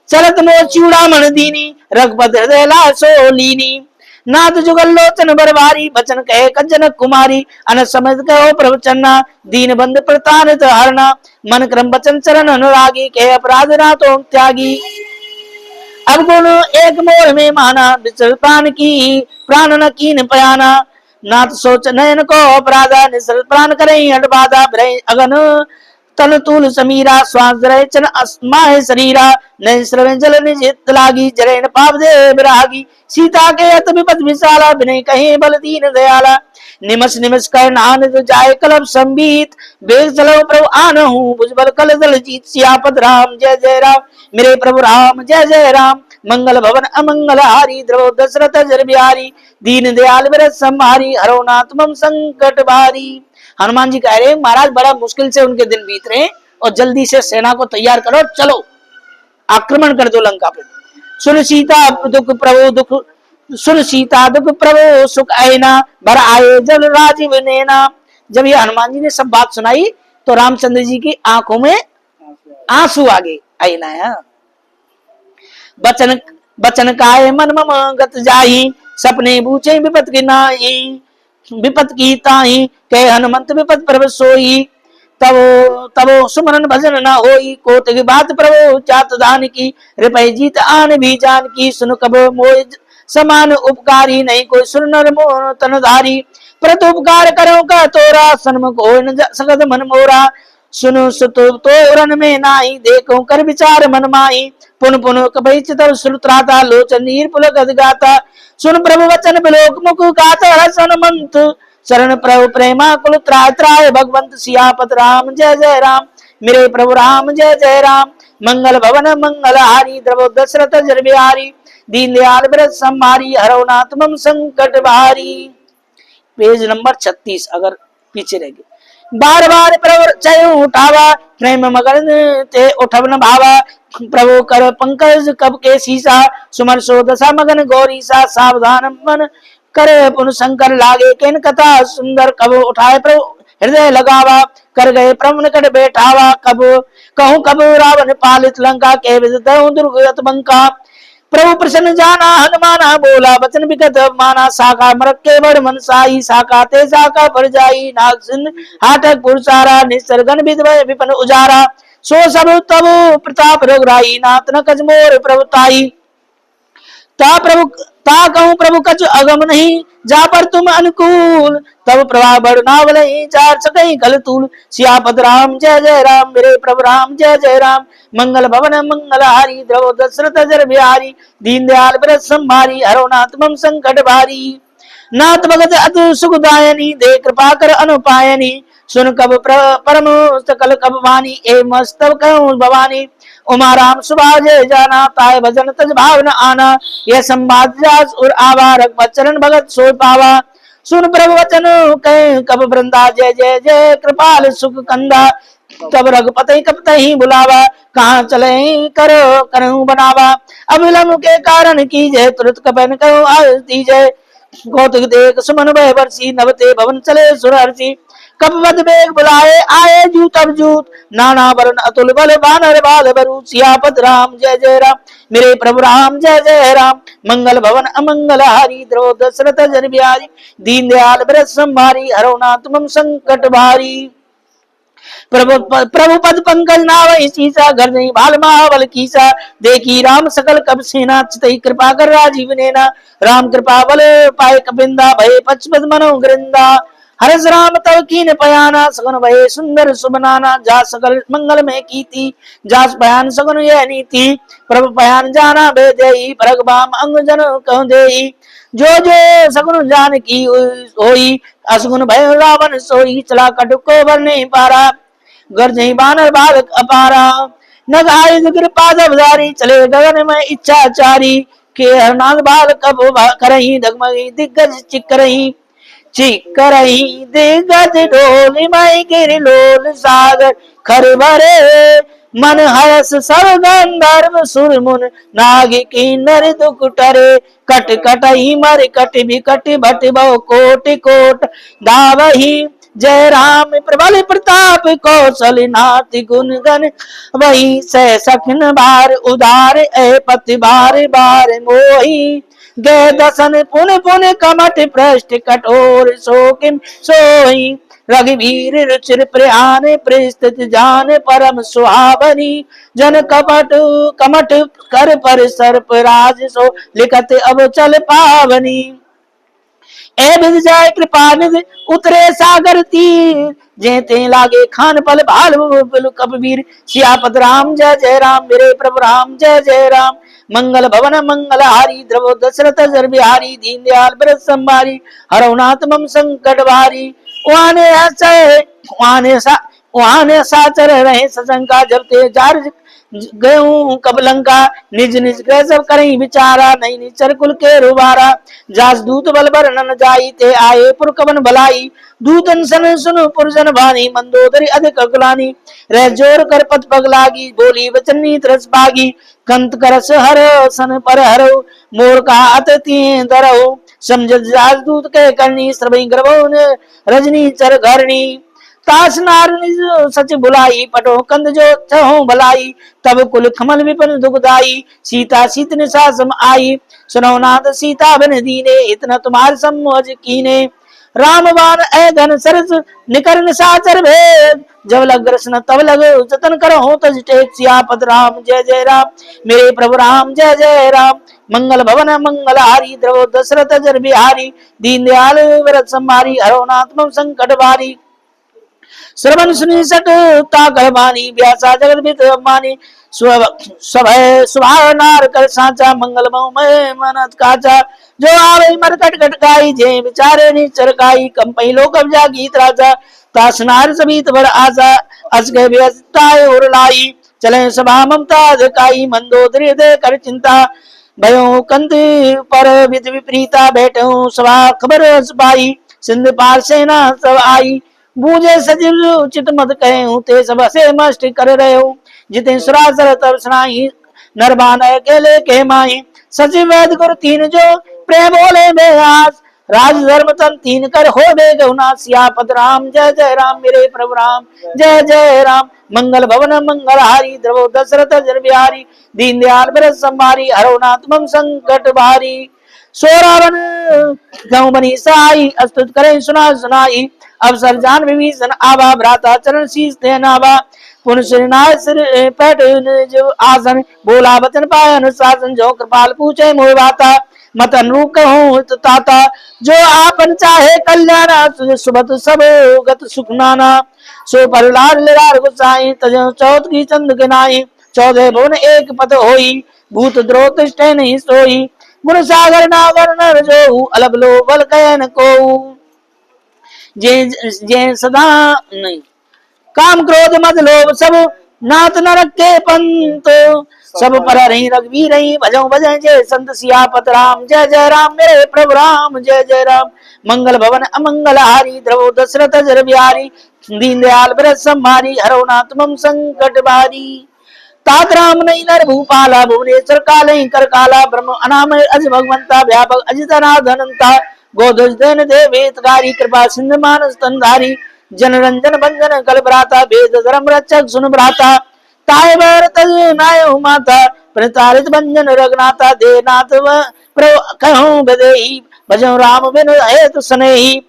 चलत मोर चूड़ामण दीनी, रघुपत हृदय लासो लीनी, नाथ जुगल लोचन बरबारी, बचन कहे कंचन कुमारी, अन समझ कहो प्रवचना, दीन बंद प्रतानित हरना, मन क्रम बचन चरण अनुरागी, कहे अपराध ना तो त्यागी। अब गुण एक मोर में माना, विचल प्राण की प्राण न कीन पयाना, नाथ सोच नयन को अपराधा, निश्चल प्राण करे हट बाधा, अगन तन तूल समीरा, श्वास जरे चन अस्माय शरीरा, नयन श्रवण जल निजित लागी, जरे न पाप दे विरागी, सीता के अत विपद विशाला, विनय कहे बल दीन दयाला, निमस निमस कर नानद जाय कलम संबीत, बेग चलो प्रभु आनहु भुजबल कल दल जीत, सियापत राम जय जय राम मेरे प्रभु राम जय जय राम। मंगल भवन अमंगल हारी, द्रव दशरथ जर बिहारी, दीन दयाल व्रत संभारी, हरो नाथ मम संकट बारी। हनुमान जी कह रहे हैं महाराज बड़ा मुश्किल से उनके दिन बीत रहे हैं और जल्दी से सेना को तैयार करो, चलो आक्रमण कर दो लंका पे। सुन सीता दुख प्रभु दुख, सुन सीता दुख प्रभु सुख आयना, भर आए जल राजीव नैना। जब ये हनुमान जी ने सब बात सुनाई तो रामचंद्र जी की आंखों में आंसू आ गए। आईना बचन बचन काय मन मम गत जाही, सपने बूझे विपत की नाही, विपत की ताही कह हनुमंत विपत प्रभु सोई, तबो तबो सुमरन भजन न होई, कोट की बात प्रभु जात दान की, रिपय जीत आन भी जान की, सुन कब मोय समान उपकारी, नहीं कोई सुन नर मोह तनधारी, प्रत उपकार करो का तोरा, सन्मुख हो न सकत मन मोरा, सुनो सुतो तोरन में नाही, देखो कर विचार मन माही, पुन पुन कबई चितर श्रुत्राता, लोचन नीर पुलक गाता, सुन प्रभु वचन बिलोक मुख गाता, हसन मंत शरण प्रभु प्रेमा कुल त्राय त्राय, भगवंत सियापत राम जय जय राम मेरे प्रभु राम जय जय राम। मंगल भवन मंगल हारी, द्रव दशरथ जर बिहारी, दीन दयाल व्रत संभारी, हरो नाथ मम संकट भारी। पेज नंबर 36 अगर पीछे रह गए। बार बार प्रभु चय उठावा, प्रेम मगन ते उठव न भावा, प्रभु कर पंकज कब के सीसा, सुमन सो दशा मगन गौरी सा, सावधान मन करे पुन शंकर लागे, केन कथा सुंदर कब उठाए प्रभु हृदय लगावा, कर गए प्रभु निकट बैठावा, कब कहूँ कब रावण पालित लंका, के विद दुर्गत बंका, प्रभु प्रसन्न जाना हनुमाना, बोला वचन विगत माना, साका मरक के बड़ मन साई, साका ते साका पर जाई, नाग सिंह हाटक पुरसारा, निसर्गन विधवय विपन उजारा, सो सब तब प्रताप रघुराई, नाथ न कज मोर प्रभुताई, ता कहूँ प्रभु कछु अगम नहीं, जा पर तुम अनुकूल, तब प्रभा बड़नावल चार सकई कल तूल, सियापत राम जय जय राम मेरे प्रभु राम जय जय राम। मंगल भवन मंगल हारी, द्रव दशरथ जर बिहारी, दीन दयाल व्रत संभारी, हरो नाथ मम संकट भारी, नाथ भगत अतु सुखदायनी, दे कृपा कर अनुपायनी, सुन कब परम सकल कब वानी, ए मस्तव कहूँ भवानी, उमा राम सुभाज जाना, ताय भजन तज भाव न आना, यह संवाद जास उर आवा, रघुपत चरण भगत सोई पावा, सुन प्रभु वचन कह कब वृंदा, जय जय जय कृपाल सुख कंदा, तब रघुपति कब तही बुलावा, कहाँ चले करो करहूं बनावा, अविलंब के कारण की जय, तुरंत कपन करो आरती जय, कौतुक देख सुमन भय बरसी, नवते भवन चले सुरहर्षि, कब बद बेग बुलाए आए जूत अब जूत, नाना वरण अतुल बल बानर बाल बरु, सियापत राम जय जय राम मेरे प्रभु राम जय जय राम। मंगल भवन अमंगल हारी, द्रव दशरथ जन बिहारी, दीन दयाल व्रत संभारी, हरो नाथ मम संकट भारी, प्रभु पद पंकज नावै सीसा, घर नहीं भाल महाबल कीसा, देखी राम सकल कब सेना, चितई कृपा कर राजीव नेना, राम कृपा बल पाए कबिंदा, भय पचपद मनो गृंदा, हरस राम तव कीन पयाना सगुन भये सुंदर सुबनाना जा सकल मंगल में कीती जास पयान सगुन ये नीति प्रभु पयान जाना बेदई प्रग बाम अंग जन कह देई जो जो सगुन जान की होई असगुन भय रावण सोई चला कटुको भर नहीं पारा गर्जई बानर बालक अपारा नग आयुध कृपा जबदारी चले गगन में इच्छाचारी के हरनाथ बाल कब करही डगमगी दिग्गज चिकरही चिकरही दिग्गज ढोल माई गिर लोल सागर खर भरे मन हर्ष सब गंधर्व सुर मुन नाग की नर दुख टरे कट कटही मर कट बिकट भट बहु कोट कोट दावही जय राम प्रबल प्रताप कौशल नाथ गुण गण वही सह सखन बार उदार ए पति बार बार मोही गए दसन पुन पुन कमट पृष्ठ कठोर सो किम सोई रघुवीर रुचिर प्रयान प्रस्थित जान परम सुहावनी जन कपट कमट कर पर सर्प राज सो लिखत अब चल पावनी ए विद जाय कृपा निधि उतरे सागर तीर जेते लागे खान पल भाल बिल कबीर सियापत राम जय जय राम मेरे प्रभु राम जय जय राम मंगल भवन मंगल हारी द्रवो दशरथ जर बिहारी दीन दयाल ब्रत संभारी हरउनाथ मम संकट भारी वाने वाने साचर रहे सशंका जब ते जार गयूं कब लंका निज निज ग्रह सब करें विचारा नहीं निचर कुल के रुबारा जास दूत बल बर नन जाई ते आए पुर कवन भलाई दूतन सन सुन पुरजन भानी मंदोदरी अधिक अगलानी रह जोर कर पथ पग लागी बोली वचनी तरस पागी कंत करस हर सन पर हरो मोर का अतति दरो समझ जास दूत के करनी श्रवई गर्भो रजनी चर घरणी तास नार सच बुलाई पटो कंद जो छहो भलाई तब कुल खमल विपन दुखदाई सीता सीत निशा सम आई सुनो नाथ सीता बन दीने इतना तुम्हार समझ कीने राम बाण ए घन सरस निकर निशाचर भेद जब लग रसन तब लग जतन कर हो तज टेक सियापत राम जय जय राम मेरे प्रभु राम जय जय राम मंगल भवन मंगल हारी द्रवो दशरथ जर बिहारी दीन दयाल व्रत संभारी हरो नाथ संकट भारी श्रवण सुनी सट ताकरबानी व्यासा जगत बित मानी स्वभाव नार कर साचा मंगल मय मनत काचा जो आवे मर कट कट गाई जे विचारे नि चरकाई कंपई लोक जा गीत राजा तासनार सभी तबर आशा अस गए व्यस्ताय और लाई चले सभा ममता धकाई मंदोदरी दे कर चिंता भयो कंत पर विध विपरीता बैठो सभा खबर पाई सिंध पार सेना सब आई बूझे सजीव उचित मत कहे ते सब से मस्त कर रहे हो जिते सुरासर तब सुनाई नरबान अकेले के माई सचिव वैद गुरु तीन जो प्रेम बोले बेआस राज धर्म तन तीन कर हो बे गौना सियापत राम जय जय राम मेरे प्रभु राम जय जय राम मंगल भवन मंगल हारी द्रवो दशरथ जर बिहारी दीन दयाल ब्रत संभारी हरो नाथ मम संकट भारी सोरावन गौ बनी साई अस्तुत करें सुना सुनाई अवसर जान विभीषण आवा भ्राता चरण शीस नावा पुन श्रीनाथ सिर पैठ जो आसन बोला वचन पाय अनुशासन जो कृपाल पूछे मोह बाता मत अनुरूप कहूँ ताता जो आपन चाहे कल्याण सुबत सब गत सुख नाना सो परिलार लिलार गुसाई तजो चौथ की चंद गिनाई 14 भुवन एक पद होई भूत द्रोत नहीं सोई गुण सागर नागर नर जो अलग लो बल कहन को जे सदा नहीं काम क्रोध मद लोभ सब नाथ नरक के पंत सब पर रही रघुवीर रही भजो भजन जय संत सियापत राम जय जय राम मेरे प्रभु राम जय जय राम मंगल भवन अमंगल हारी द्रवो दशरथ जर बिहारी दीन दयाल ब्रत संभारी हरो नाथ मम संकट भारी तात राम नहीं नर भूपाला भुवनेश्वर काले कर काला ब्रह्म अनाम अज भगवंता व्यापक अजितनाथ अनंता गोदज देन देवेतकारी कृपा सिंध मानस तंधारी जन रंजन भंजन कल भ्राता वेद धर्म रक्षक सुन भ्राता ताय भरत नाय माता प्रतारित भंजन रघुनाथा देनाथ प्रभु कहूँ बदेही भजो राम बिन हेतु स्नेही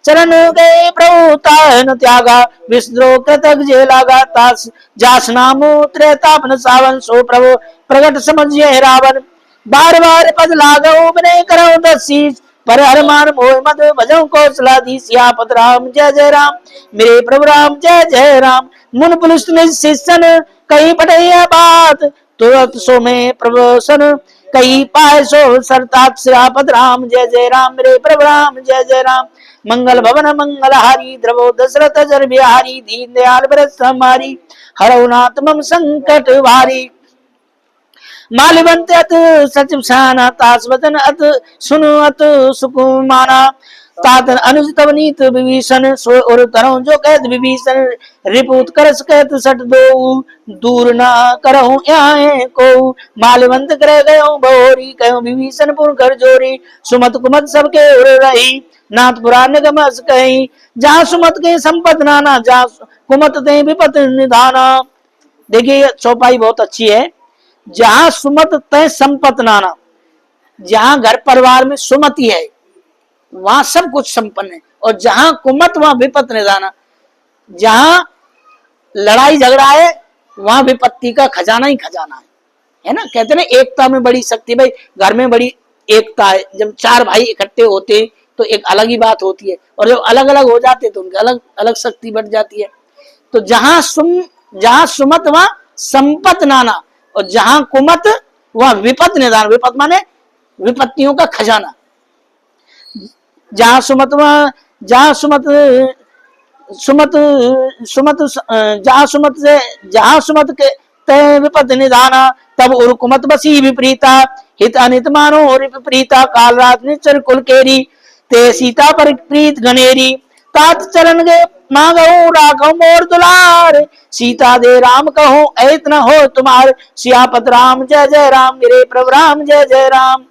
चरण गए प्रभु तान त्यागा विष्णु कृतक जे लागा तास जास नाम त्रेतापन सावन सो प्रभु प्रगट समझिए रावण बार बार पद लागो बने करो दसी पर हरमान मोह मद भजो कौशलाधीश। सियापत राम जय जय राम, मेरे प्रभु राम जय जय राम। मुन पुलिस शिष्यन कही पढ़ैया बात, तुरंत सो में प्रभुसन कई पाए सो सरतात। सियापत राम जय जय राम, मेरे प्रभु राम जय जय राम। मंगल भवन मंगल हारी, द्रवो दशरथ जर बिहारी। दीन दयाल व्रत समारी, हरौ नाथ मम संकट भारी। मालिवंत अत सचिव साना, तास वचन अत सुनु अत सुकुमाना। तात अनुज तव नीत विभीषण, सो और करऊं जो कहत विभीषण। रिपुत करस कहत सट दो, दूर न करऊं यहाँ को। मालिवंत कर गयो भोरी, कहो विभीषण पुर कर जोरी। सुमत कुमत सबके उर रही, नाथ पुराण निगम अस कही। जहाँ सुमत के संपत नाना, जहाँ कुमत ते विपत निधाना। देखिए चौपाई बहुत अच्छी है। जहां सुमत तय संपत नाना, जहां घर परिवार में सुमति है वहां सब कुछ संपन्न है। और जहां कुमत वहां विपत निधाना, जहां लड़ाई झगड़ा है वहां विपत्ति का खजाना ही खजाना है ना। कहते ना एकता में बड़ी शक्ति। भाई घर में बड़ी एकता है, जब चार भाई इकट्ठे होते तो एक अलग ही बात होती है, और जब अलग अलग हो जाते तो उनकी अलग अलग शक्ति बढ़ जाती है। तो जहां सुमत वहां संपत नाना, और जहां कुमत वहां विपत निधान। विपत माने विपत्तियों का खजाना। जहां सुमत वहां, जहां सुमत सुमत सुमत जहां सुमत के तय विपत निधाना। तब उर कुमत बसी विपरीता, हित अनित मानो विपरीता। काल रात निश्चर कुल केरी, ते सीता पर प्रीत गनेरी। तात चरण गे मांगो राघव मोर दुलार, सीता दे राम कहो ऐत न हो तुम्हार। सियापत राम जय जय राम, मेरे प्रभु राम जय जय राम।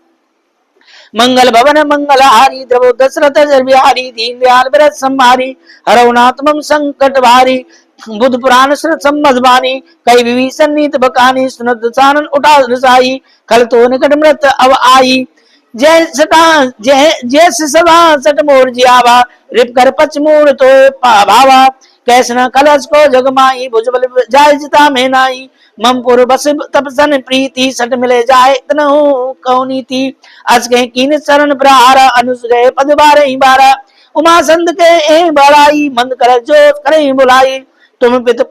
मंगल भवन मंगल हारी, द्रवो दशरथ जर बिहारी। दीन दयाल व्रत संभारी, हरौ नाथ मम संकट भारी। बुद्ध पुराण श्रुत सम्मत बानी, कई विभीषण नीत बकानी। सुनत दसानन उठा रसाई, खल तो निकट मृत अब आई। जय सटा जय सदा सट मोर जियावा, रिप कर पच मूर तो भावा। कैसन कलश को जगमाई, भुजबल जाय जिता में नाई। ममपुर बस तपसन प्रीति, सट मिले जाए तनहु कौनीति। अस के कीन शरण प्रहारा, अनुस गए पद बारही बारा। उमा संत के ए बड़ाई, मंद कर जो करे बुलाई। तुम पित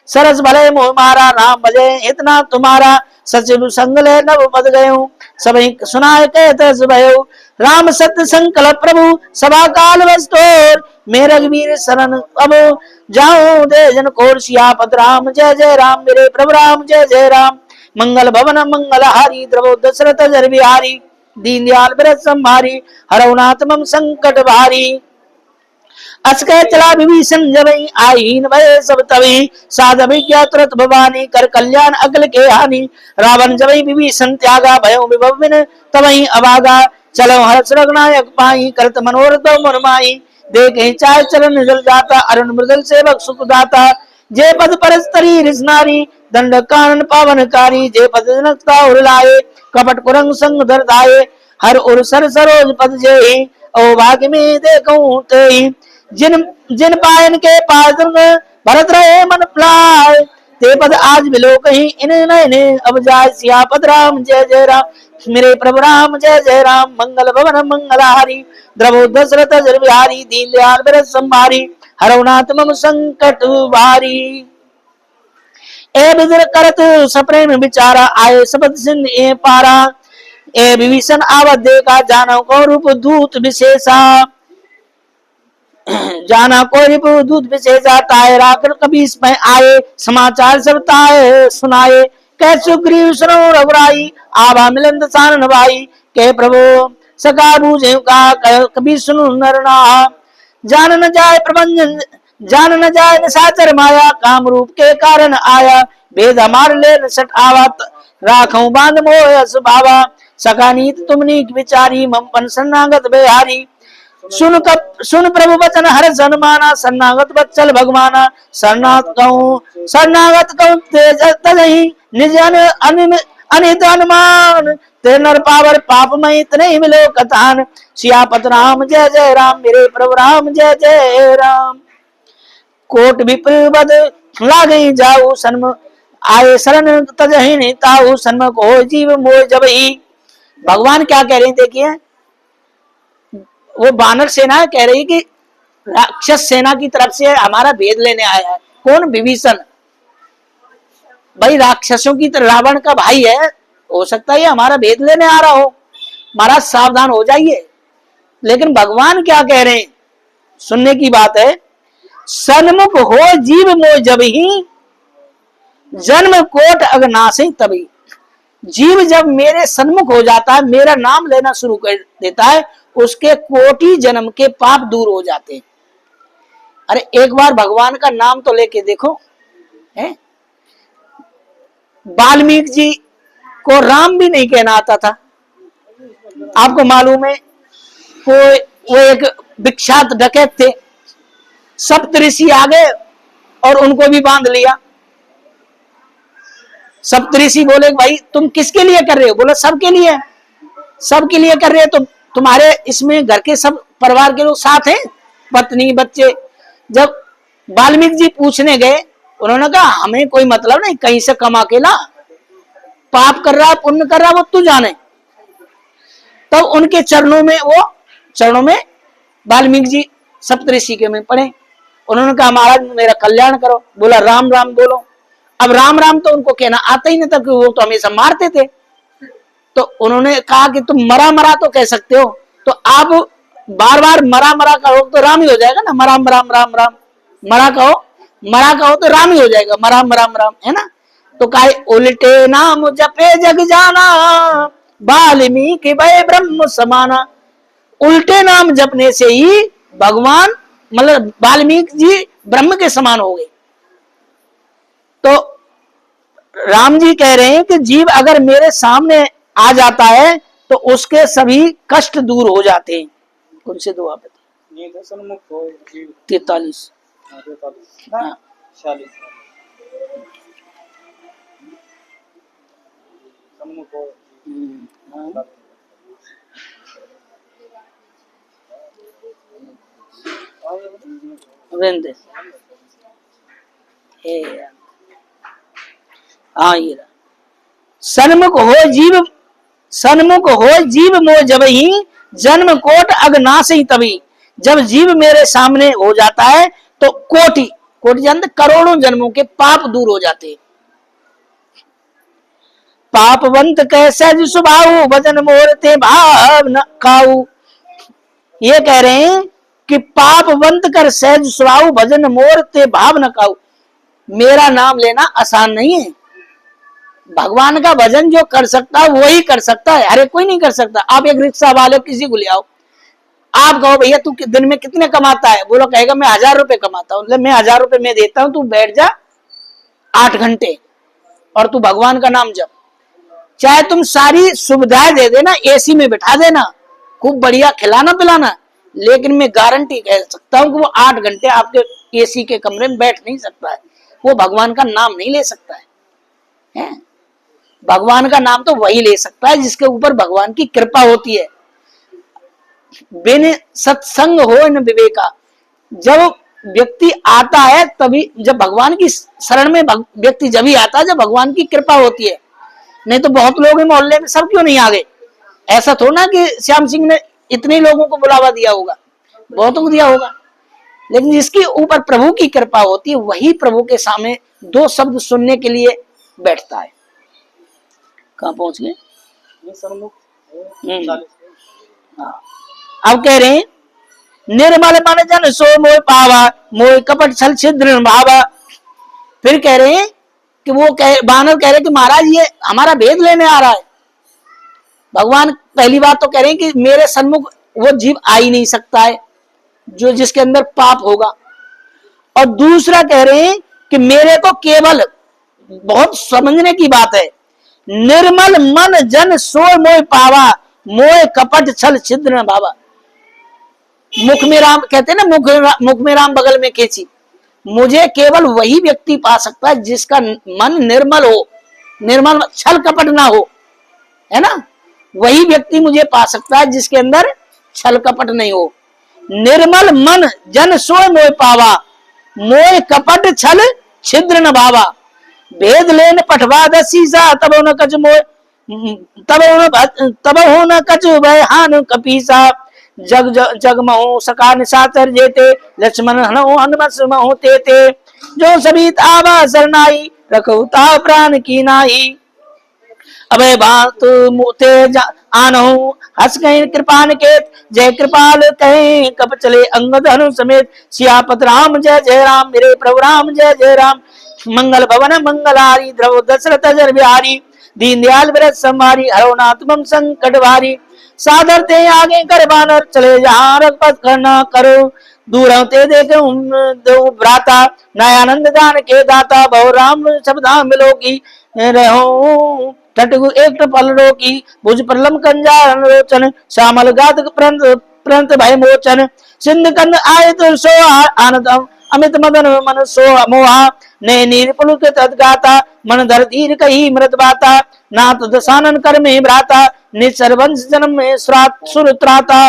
सरस भले मोह मारा, राम भजे इतना तुम्हारा। सचिव संगले नव पद गयो, सभी सुनाए कहत भयो। राम सत्य संकल्प प्रभु, सभा काल वस्तोर। मैं रघुवीर शरण अब जाऊं दे जन कोर। सियापत राम जय जय राम, मेरे प्रभु राम जय जय राम। मंगल भवन मंगल हारी, द्रवो दशरथ जर बिहारी। दीन दयाल व्रत संभारी, हरौ नाथ मम संकट भारी। अस कह चला विभीषण जबई, आईन भय सब तभी। साध अभिज्ञा तुरत भवानी, कर कल्याण अगल के हानि। रावण जबई विभीषण त्यागा, भयो विभव बिन तबई अभागा। चलो हर्ष रघुनायक पाई, करत मनोरथ मुरमाई। देखे चाय चरण जल जाता, अरुण मृदल सेवक सुख दाता। जे पद परस्तरी रिस नारी, दंड कानन पावनकारी। जे पद जनकता उर लाए, कपट कुरंग संग धर धाये। हर उर सर सरोज पद जेहि, ओ भाग्य में देखूं तेहि। जिन जिन पायन के पास भरत रहे मन प्लाय, ते पद आज बिलो कहीं इन नयने अब जाय। सियापत राम जय जय राम, मेरे प्रभु राम जय जय राम। मंगल भवन मंगल हारी, द्रवो दशरथ जर बिहारी। दीन दयाल व्रत संभारी, हरौ नाथ मम संकट भारी। ए बिदर करत सप्रेम विचारा, आए सबद सिंध ए पारा। ए विभीषण आवत देखा, जानो को रूप दूत विशेषा। जाना कोई रिपु दूत विशेषा, ताए राकर कबीस में आए। समाचार सब ताए सुनाए, कह सुग्रीव सुनो रघुराई। आभा मिलन दसानन भाई, कह प्रभु सका बूझे का। कबीर सुनो नर नाहा, जान न जाए प्रबंधन, जान न जाए निशाचर माया। काम रूप के कारण आया, भेद हमार ले सट आवत। राखूं बांध मोह भावा, सका नीत तुम नीक विचारी। मम पन शरणागत बिहारी, सुन प्रभु वचन हर सन्माना। शरणागत बच्चल भगवाना, शरणागत कहूं तेज तजहि। निज अनित अनुमान, ते नर पावर पाप मई तने मिलो कथान। सियापत राम जय जय राम, मेरे प्रभु राम जय जय राम। कोट विप्र बद लागे जाऊ, सन्म आए शरण तजहि नहीं ताऊ। सन्मुख हो जीव मोह जबहि। भगवान क्या कह रहे हैं देखिए, वो वानर सेना कह रही कि राक्षस सेना की तरफ से हमारा भेद लेने आया है। कौन? विभीषण। भाई राक्षसों की तरह रावण का भाई है, हो सकता है हमारा भेद लेने आ रहा हो, महाराज सावधान हो जाइए। लेकिन भगवान क्या कह रहे हैं, सुनने की बात है। सन्मुख हो जीव मोह जब ही, जन्म कोट अगनासी तभी। जीव जब मेरे सन्मुख हो जाता है, मेरा नाम लेना शुरू कर देता है, उसके कोटि जन्म के पाप दूर हो जाते हैं। अरे एक बार भगवान का नाम तो लेके देखो, है? वाल्मीकि जी को राम भी नहीं कहना आता था, आपको मालूम है। वो एक विख्यात डकैत थे, सप्तऋषि आ गए और उनको भी बांध लिया। सप्तऋषि बोले भाई तुम किसके लिए कर रहे हो? बोला सबके लिए। सबके लिए कर रहे हो तो तुम्हारे इसमें घर के सब परिवार के लोग साथ हैं, पत्नी बच्चे। जब वाल्मीकि जी पूछने गए, उन्होंने कहा हमें कोई मतलब नहीं, कहीं से कमा के ला, पाप कर रहा पुण्य कर रहा वो तू जाने। तब उनके चरणों में वाल्मीकि जी सप्तऋषि के में पड़े। उन्होंने कहा महाराज मेरा कल्याण करो। बोला राम राम बोलो। अब राम राम तो उनको कहना आता ही नहीं था, वो तो हमेशा मारते थे। तो उन्होंने कहा कि तुम मरा मरा तो कह सकते हो, तो आप बार बार मरा मरा कहो तो राम ही हो जाएगा ना। मराम राम राम राम, मरा कहो तो राम ही हो जाएगा, मराम राम राम, है ना। तो कहा उल्टे नाम जपे जग जाना, वाल्मीकि भय ब्रह्म समाना। उल्टे नाम जपने से ही भगवान मतलब वाल्मीकि जी ब्रह्म के समान हो गए। तो राम जी कह रहे हैं कि जीव अगर मेरे सामने आ जाता है तो उसके सभी कष्ट दूर हो जाते हैं। कौन से दो आप? 43 सन्मुख हो जीव मोह जब ही, जन्म कोट अगनासी तभी। जब जीव मेरे सामने हो जाता है तो कोटि जानते करोड़ों जन्मों के पाप दूर हो जाते हैं। पापवंत कैसे स्वभाव, भजन मोरते भाव न खाऊ। ये कह रहे हैं कि पापवंत कर सहज स्वभाव, भजन मोरते भाव न खाऊ। मेरा नाम लेना आसान नहीं है। भगवान का भजन जो कर सकता है वही कर सकता है, अरे कोई नहीं कर सकता। आप एक रिक्शा वाले किसी को ले आओ, आप कहो भैया तू दिन में कितने कमाता है? बोलो कहेगा मैं 1000 रुपए कमाता हूं। मतलब मैं 1000 रुपए मैं देता हूं, तू बैठ जा 8 घंटे और तू भगवान का नाम जप। चाहे तुम सारी सुविधाएं दे देना, एसी में बिठा देना, खूब बढ़िया खिलाना पिलाना, लेकिन मैं गारंटी कह सकता हूं कि वो 8 घंटे आपके एसी के कमरे में बैठ नहीं सकता है, वो भगवान का नाम नहीं ले सकता है। भगवान का नाम तो वही ले सकता है जिसके ऊपर भगवान की कृपा होती है। बिन सत्संग हो न विवेका। जब व्यक्ति आता है तभी, जब भगवान की शरण में व्यक्ति जब ही आता है जब भगवान की कृपा होती है। नहीं तो बहुत लोग मोहल्ले में सब क्यों नहीं आ गए? ऐसा थोड़ा ना कि श्याम सिंह ने इतने लोगों को बुलावा दिया होगा, बहुतों को दिया होगा। लेकिन जिसके ऊपर प्रभु की कृपा होती है वही प्रभु के सामने 2 शब्द सुनने के लिए बैठता है। कहाँ पहुंच गए? अब कह रहे हैं निर्मल मन जन सो मोह पावा, मोह कपट छल छिद्र भावा। फिर कह रहे हैं कि बानर कह रहे हैं कि महाराज ये हमारा भेद लेने आ रहा है। भगवान पहली बात तो कह रहे हैं कि मेरे सन्मुख वो जीव आ ही नहीं सकता है जो जिसके अंदर पाप होगा। और दूसरा कह रहे हैं कि मेरे को केवल, बहुत समझने की बात है, निर्मल मन जन सो मोह पावा, मोह कपट छल छिद्र भावा। मुख में राम कहते हैं ना, मुख में राम बगल में केची। मुझे केवल वही व्यक्ति पा सकता है जिसका मन निर्मल हो, निर्मल छल कपट ना हो, है ना। वही व्यक्ति मुझे पा सकता है जिसके अंदर छल कपट नहीं हो। निर्मल मन जन सोय मोह पावा, मोह कपट छल छिद्र न भावा। भेद लेन पठवा दसीसा, तब न कच मोह तब हो न कच भय हान कपीसा। जग जग महु सका निशाचर जेते, लक्ष्मण हनु हनुमत महु तेते, जो सभी तावा सरनाई, रखो ता प्राण की नाई। अबे बात मुते आनहु, हस गए कृपान के, जय कृपाल कहे कब चले अंगद हनु समेत, सियापत राम जय जय राम, मेरे प्रभु राम जय जय राम। मंगल भवन मंगलारी, ध्रुव दशरथ जर बिहारी, दीन दयाल व्रत संवारी, हरो नाथ मम संकट भारी। सादर ते आगे कर बानर, चले जहाँ रघुपत करना करो, दूर ते देखे दो भ्राता, नयानंद दान के दाता, बहु राम शब्दा मिलो की रहो, टटगु एक पल रोकी, भुज प्रलम कंजान लोचन, श्यामल गातक प्रंत प्रंत भय मोचन, सिंध कंद आय तो सो आनंद अमित मदन मन सो मोहा, ने नीर पुलुक तदगाता, मन धर धीर कही मृत बाता, नाथ दसानन कर में भ्राता, निचर वंश जन्म में सुर त्राता,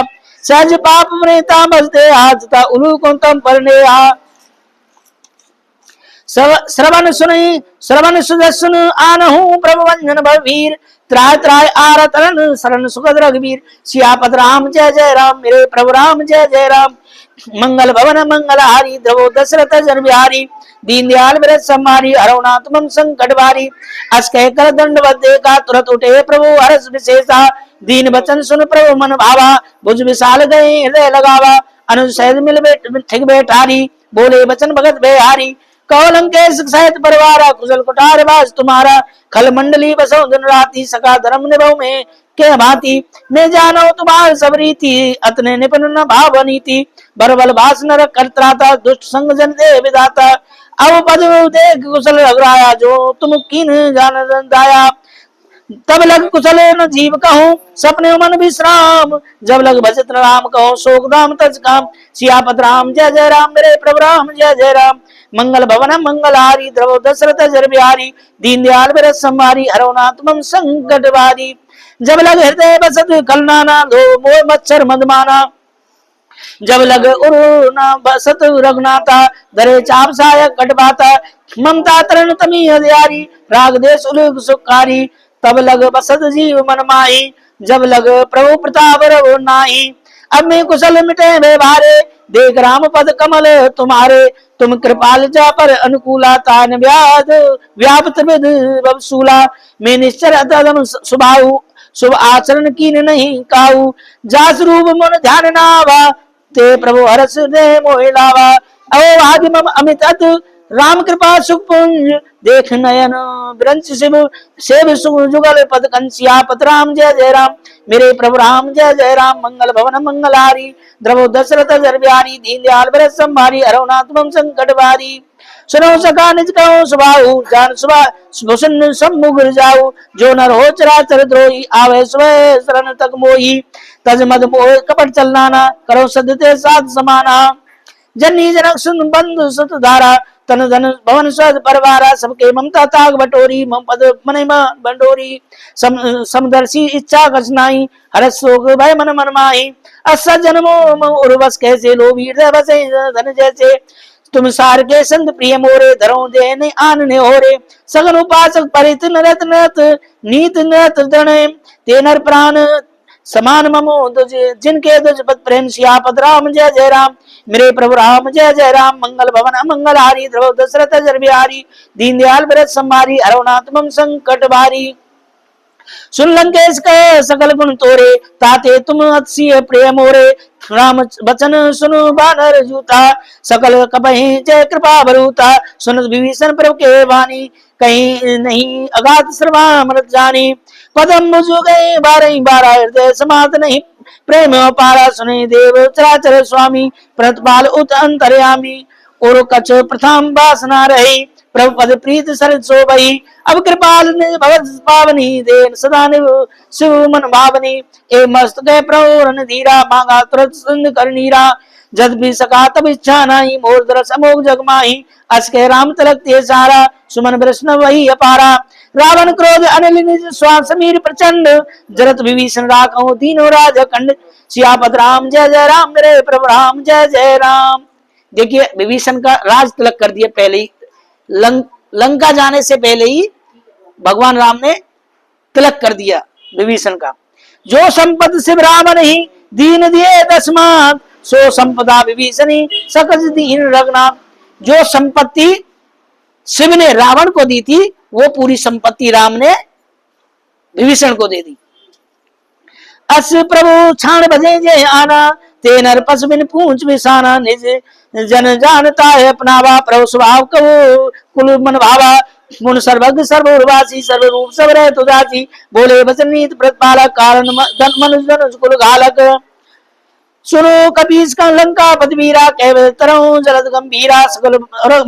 सहज पाप मृता बजते हाजता, उलू कुंतम पर ने आ। श्रवण सुन आनहु प्रभु वंजन भवीर, त्राय त्राय आरतरन शरण सुखद रघुवीर, सियापत राम जय जय राम, मेरे प्रभु राम जय जय राम। मंगल भवन मंगलहारी, ध्रुव दशरथ जन बिहारी, दीन दयाल व्रत संहारी, हरो नाथ मम संकट भारी। अस कह कर दंडवत देखा, तुरत उठे प्रभु हर्ष विशेषा, दीन बचन सुन प्रभु मन भावा, भुज विशाल गए हृदय लगावा, अनुज सहित मिल ठिक बैठारी, बोले बचन भगत बेहारी। कौलंकेश सहित परिवारा, कुशल कुटार वास तुम्हारा, खल मंडली बसो दिन राती, सका धर्म निभो में के भांति। मैं जानो तुम्हार सब रीति, अतने निपुण न भाव नीति, बरबल भास नर करत्राता, दुष्ट संग जन दे विदाता। अब पद देख कुशल रघुराया, जो तुम कीन जान दाया। तब लग कुशल न जीव कहूँ, सपने मन विश्राम, जब लग भजत राम कहूँ, शोक दाम तज काम। सियापत राम जय जय राम, मेरे प्रभु राम जय जय राम। मंगल भवन मंगलहारी, ध्रुव दशरथ जर बिहारी, दीन दयाल व्रत संहारी, हरो नाथ मम संकट भारी। जब लग हृदय बसत कलनाना, धो मोह मच्छर मदमाना, जब लग उरुना बसत रघुनाथा, धरे चाप सायक कटबाता, ममता तरण तमी हरियारी, राग देश उलूक सुखारी। तब लग बसत जीव मन माही, जब लग प्रभु प्रताप रघु नाही। अब मैं कुशल मिटे वे भारे, देख राम पद कमल तुम्हारे, तुम कृपाल जा पर अनुकूला, तान व्याध व्याप्त विध बबसूला। मैं निश्चर अदम सुभाऊ, शुभ आचरण कीन नहीं काऊ, जास रूप मन ध्यान नावा, ते प्रभु हरस ने मोहि लावा। ओ आदि मम अमित अत, राम कृपा सुख पुंज, देख नयन ब्रंच शिव सेव जुगल पद कंसिया पत राम जय जय राम, मेरे प्रभु राम जय जय राम। मंगल भवन मंगलहारी, ध्रुव दशरथ जर बिहारी, दीन दयाल व्रत संहारी, हरो नाथ मम संकट भारी। सुनो सका निज कहो सुभाऊ, जान सुभा भूषण सम्मुख जाऊ, जो नर हो चराचर द्रोही, आवे स्वय शरण तक मोही। तज मद मोह कपट चलनाना, करो सदते साध समाना, जननी जनक सुन बंधु सुत धारा, तन धन भवन सद परवारा। सबके ममता ताग बटोरी, मम पद मन बंडोरी, समदर्शी इच्छा कसनाई, हरस शोक भय मन मन माही। अस जन्मो उर्वस कैसे लोभी, हृदय बसे धन जैसे, तुम सार के संत प्रिय मोरे, धरो देने आन ने होरे। सगन उपासक परित नरत नत, नीत नत दणे, ते नर प्राण समान ममो दुज, जिनके दुज पद प्रेम। सियापत राम जय जय राम, मेरे प्रभु राम जय जय राम। मंगल भवन मंगलहारी, ध्रुव दशरथ जर बिहारी, दीन दयाल व्रत संहारी, हरो नाथ मम संकट भारी। सुन लंकेश कहे सकल गुण तोरे, ताते तुम अतिशय प्रिय मोरे। राम वचन सुनु बानर जूता, सकल कपहि जय कृपा बरूता। सुनत विभीषण प्रभु के वाणी, कहीं नहीं अगाध श्रवामृत जानी। पदम बुझ गए बारही बारा, हृदय समात नहीं प्रेम पारा। सुने देव चराचर स्वामी, प्रतिपाल उत अंतर्यामी। और कछ प्रथम वासना रही, प्रभु पद प्रीत सरित सोभई। अब कृपाल ने भगत पावनी, देन सदा शिव मन भावनी। ए मस्तक प्रभु धीरा, मांगा तुरंत सिंध कर नीरा। जद भी सका तब इच्छा नहीं, मोर दरस अमोघ जग माही। अस के राम तलक ते सारा, सुमन वैष्णव वही अपारा। रावण क्रोध अनिल निज स्वाम समीर प्रचंड, जरत विभीषण राखो दीनो राज खंड। सियापत राम जय जय राम, मेरे प्रभु राम जय जय राम। देखिए विभीषण का राज तिलक कर दिया पहले ही, लंका जाने से पहले ही भगवान राम ने तिलक कर दिया विभीषण का। जो संपद शिव राम नहीं, दीन दिए दसमात सो संपदा विभीषणी सकल दीन रघुनाथ। जो संपत्ति शिव ने रावण को दी थी वो पूरी संपत्ति राम ने विभीषण को दे दी। अस प्रभु छाण बजे जे आना ते नर पस बिन पूछ बिसाना निज जन जानता है अपनावा प्रभु स्वभाव कबू कुल मन भावा गुण सर्वज्ञ सर्वोर्वासी सर्वरूप सब रह तुदासी बोले वचन नीत प्रतिपालक कारण मनुष्य कुल घालक। सुनो कपीस का लंका पदवीरा कह तरह जलद गंभीरा सकल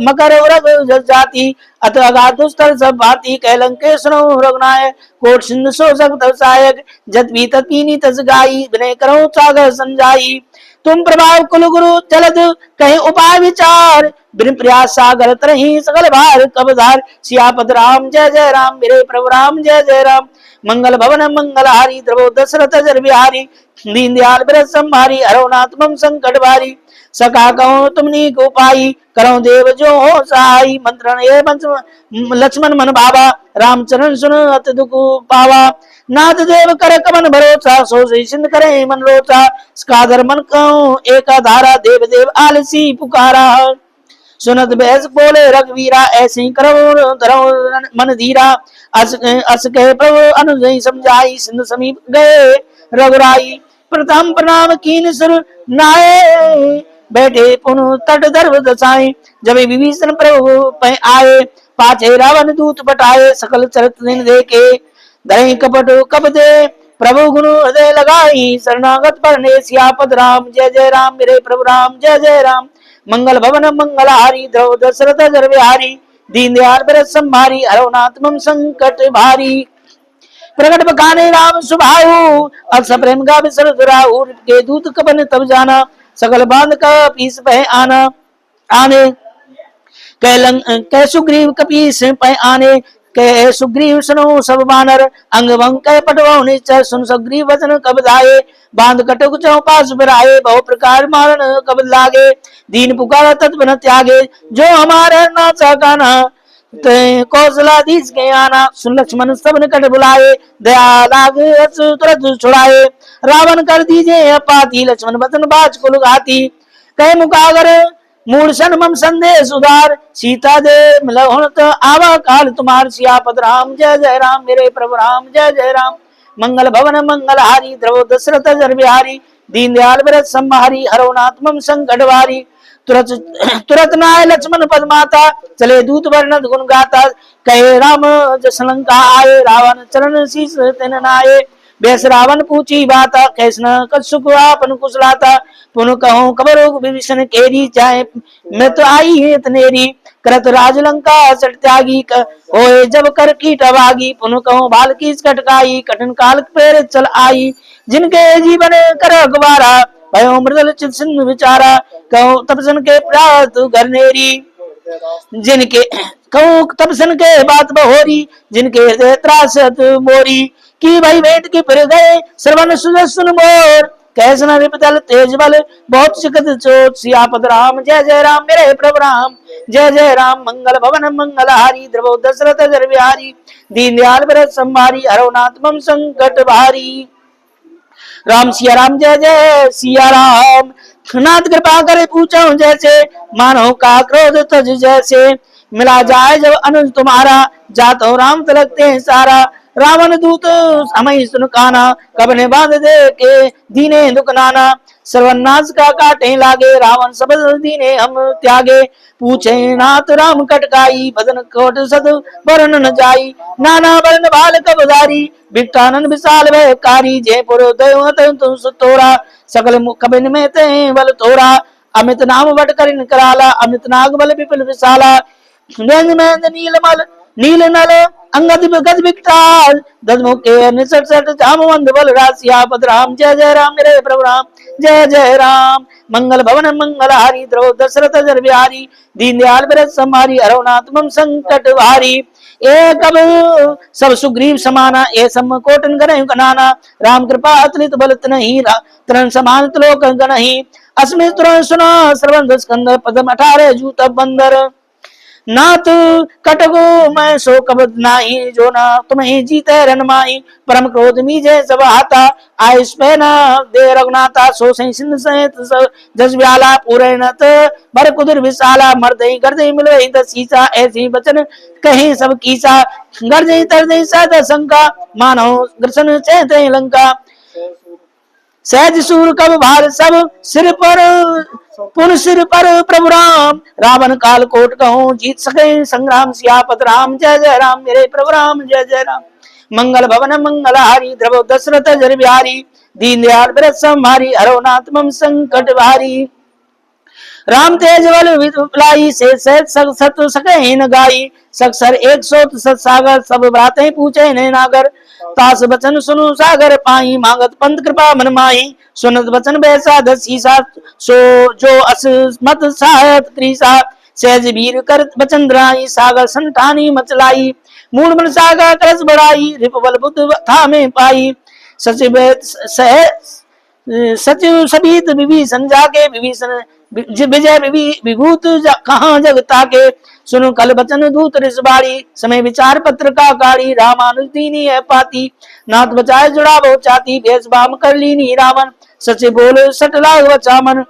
मकर रग जाति अत अगाध दुस्तर सब भांति कह लंके सुनो रघुनायक कोट सिंधु सो सक सहायक जत भी तत्नी तस गाई विनय करो सागर संजाई। तुम प्रभाव कुल गुरु जलद कहे उपाय विचार बिन प्रयास सागर तरही सकल भार कबधार सियापत राम जय जय राम मेरे प्रभु राम जय जय राम। मंगल भवन मंगल हारी द्रवो दशरथ जर बिहारी दीन दयाल ब्रत संभारी हरो नाथ मम संकट भारी। सका कहो तुमनी को पाई करो देव जो हो सहाई मंत्रण ये लक्ष्मण मन भावा रामचरण सुन अत दुख पावा। नाथ देव कर कमन भरोसा सो सिंध करे मन रोचा स्कादर मन कहो एका धारा देव देव आलसी पुकारा। सुनत बहस बोले रघुवीरा ऐसे करो धरो मन धीरा अस कहे प्रभु अनुजय समझाई सिंधु समीप गए रघुराई। प्रथम प्रणाम कीन सुर नाये बैठे पुनः तट दर्भ दसाए जब विभीषण प्रभु आए पाछे रावण दूत बटाए सकल चरित दिन देखे दही कपट कब दे प्रभु गुरु हृदय लगाई शरणागत पर सियापत राम जय जय राम मेरे प्रभु राम जय जय राम। मंगल भवन मंगल हारी द्रव दशरथ जर बिहारी दीन दयाल ब्रत संभारी हरो नाथ मम संकट भारी। प्रगट बखाने राम सुभाऊ अक्ष प्रेम का विसर दुराऊ के दूत कपन तब जाना सकल बांध का पीस पह आना आने कै सुग्रीव कपीस पह आने कै सुग्रीव सुनो सब बानर अंग भंग कै पटवाओ निश्चय सुन सुग्रीव वचन कब धाये बांध कटुक चौपास बिराए बहु प्रकार मारण कब लागे दीन पुकार तत्व त्यागे जो हमारे नाचा गाना कौशलाधीश के आना सुन लक्ष्मण सब निकट बुलाए दया लाग तुरंत छुड़ाए रावण कर दीजिए अपाती लक्ष्मण वचन बाज को लुगाती कह मुखागर मूल सन मम संदेश उदार सीता दे मिलन तो आवा काल तुम्हार सियापत राम जय जय राम मेरे प्रभु राम जय जय राम। मंगल भवन मंगल हारी द्रव दशरथ जर बिहारी दीन दयाल ब्रत संभारी हरो नाथ मम संकट भारी। तुरत नाय लक्ष्मण पद माता चले दूत वर्णत गुण गाता कहे राम जस लंका आए रावण चरण शीस तेन नाये बेस रावण पूछी बाता कैसन कछुक आपन कुशलाता पुन कहो खबर विभीषण केरी चाहे मैं तो आई है तनेरी करत राजलंका सट त्यागी होए जब कर कीट अभागी पुन कहो भाल की कटकाई कठिन काल पेर चल आई जिनके जीवन कर अखबारा भयो मृदल चित सिंधु विचारा कहो तपसन के प्रात घरनेरी जिनके कहो तपसन के बात बहोरी जिनके हृदय त्रासत मोरी की भाई भेंट की फिर गए श्रवण सुन मोर कैसन विपदल तेज बल बहुत चिकत चोट सियापत राम जय जय राम मेरे प्रभु राम जय जय राम। मंगल भवन मंगल हारी द्रवो दशरथ जर बिहारी दीन दयाल ब्रत संभारी हरो नाथ मम संकट भारी। राम सिया राम जय जय सिया राम नाथ कृपा करे पूछो जैसे मानो का क्रोध तज जैसे मिला जाए जब अनुज तुम्हारा जातो राम तलकते हैं सारा रावण दूत समय सुन काना कब ने बांध दे के दीने दुखनाना सर्वनाश का काटे लागे रावण सब दीने हम त्यागे पूछे नाथ राम कटकाई बदन कोट सद वरण न जाई नाना वरण बाल कबधारी विटानन विशाल भयकारी जयपुर तुम सुतोरा सकल कबिन में ते बल तोरा अमित नाम बट कर कराला अमित नाग बल विपुल विशाला नीलमल नील नल अंगद गद विकटाल दधमुखे निसट सट जामवंत बल रासियापत राम जय जय राम मेरे प्रभु राम जय जय राम। मंगल भवन मंगल हारी द्रव दशरथ जर बिहारी दीन दयाल ब्रत संभारी हरो नाथ मम संकट भारी। एक अब सब सुग्रीव समाना ए सम कोटन गण गनाना राम कृपा अतुलित बलत नहीं तरण समान त्लोक गणहि अस्मिन् तुरं सुना सर्वं स्कंद पदम 18 जूत बंदर नाथ कटगो मैं सो कबद नाही, जो ना तुम्हें जीते रन माही। परम क्रोध मीजे सब हाथा, आयुष पे न दे रघुनाथा। सो सही सिंध सहित जस व्याला पूरे नत, बर कुदर विशाला मर्दई गर्दई मिलवई दसीसा। ऐसी बचन कहीं सब कीसा, गर्जई तरदई सद शंका, मानो ग्रसन चैते लंका। सहज सूर कब भार सब, सिर पर पुन सिर पर प्रभु राम। रावण काल कोट कहूं, जीत सके संग्राम। सियापत राम जय जय राम, मेरे प्रभु राम जय जय राम। मंगल भवन मंगलहारी, ध्रुव दशरथ जर बिहारी। दीन दयाल व्रत संहारी, हरो नाथ मम संकट भारी। राम तेज बल विदुलाई, से सत सके न गाई। सक्षर एक सोत सत सागर, सब बातें पूछे ने नागर। तास बचन सुनु सागर पाई, मांगत पंत कृपा मन माही। सुनत बचन बैसा दसीसा, सो जो अस मत साहत त्रिसा। सहज वीर कर बचन द्राई, सागर संठानी मचलाई। मूल मन सागर करस बढ़ाई, रिप बल बुद्ध थामे पाई। सचिव सचिव सबित विभीषण जाके, विभीषण विजय विभूत कहाँ जगता के। सुनो कल बचन दूत रिसबारी, समय विचार पत्र का कारी। रामानुज दीनी है पाती, नाथ बचाए जुड़ा बहु चाती। भेष बाम कर लीनी रावण, सचे बोल सट लाग बचामन।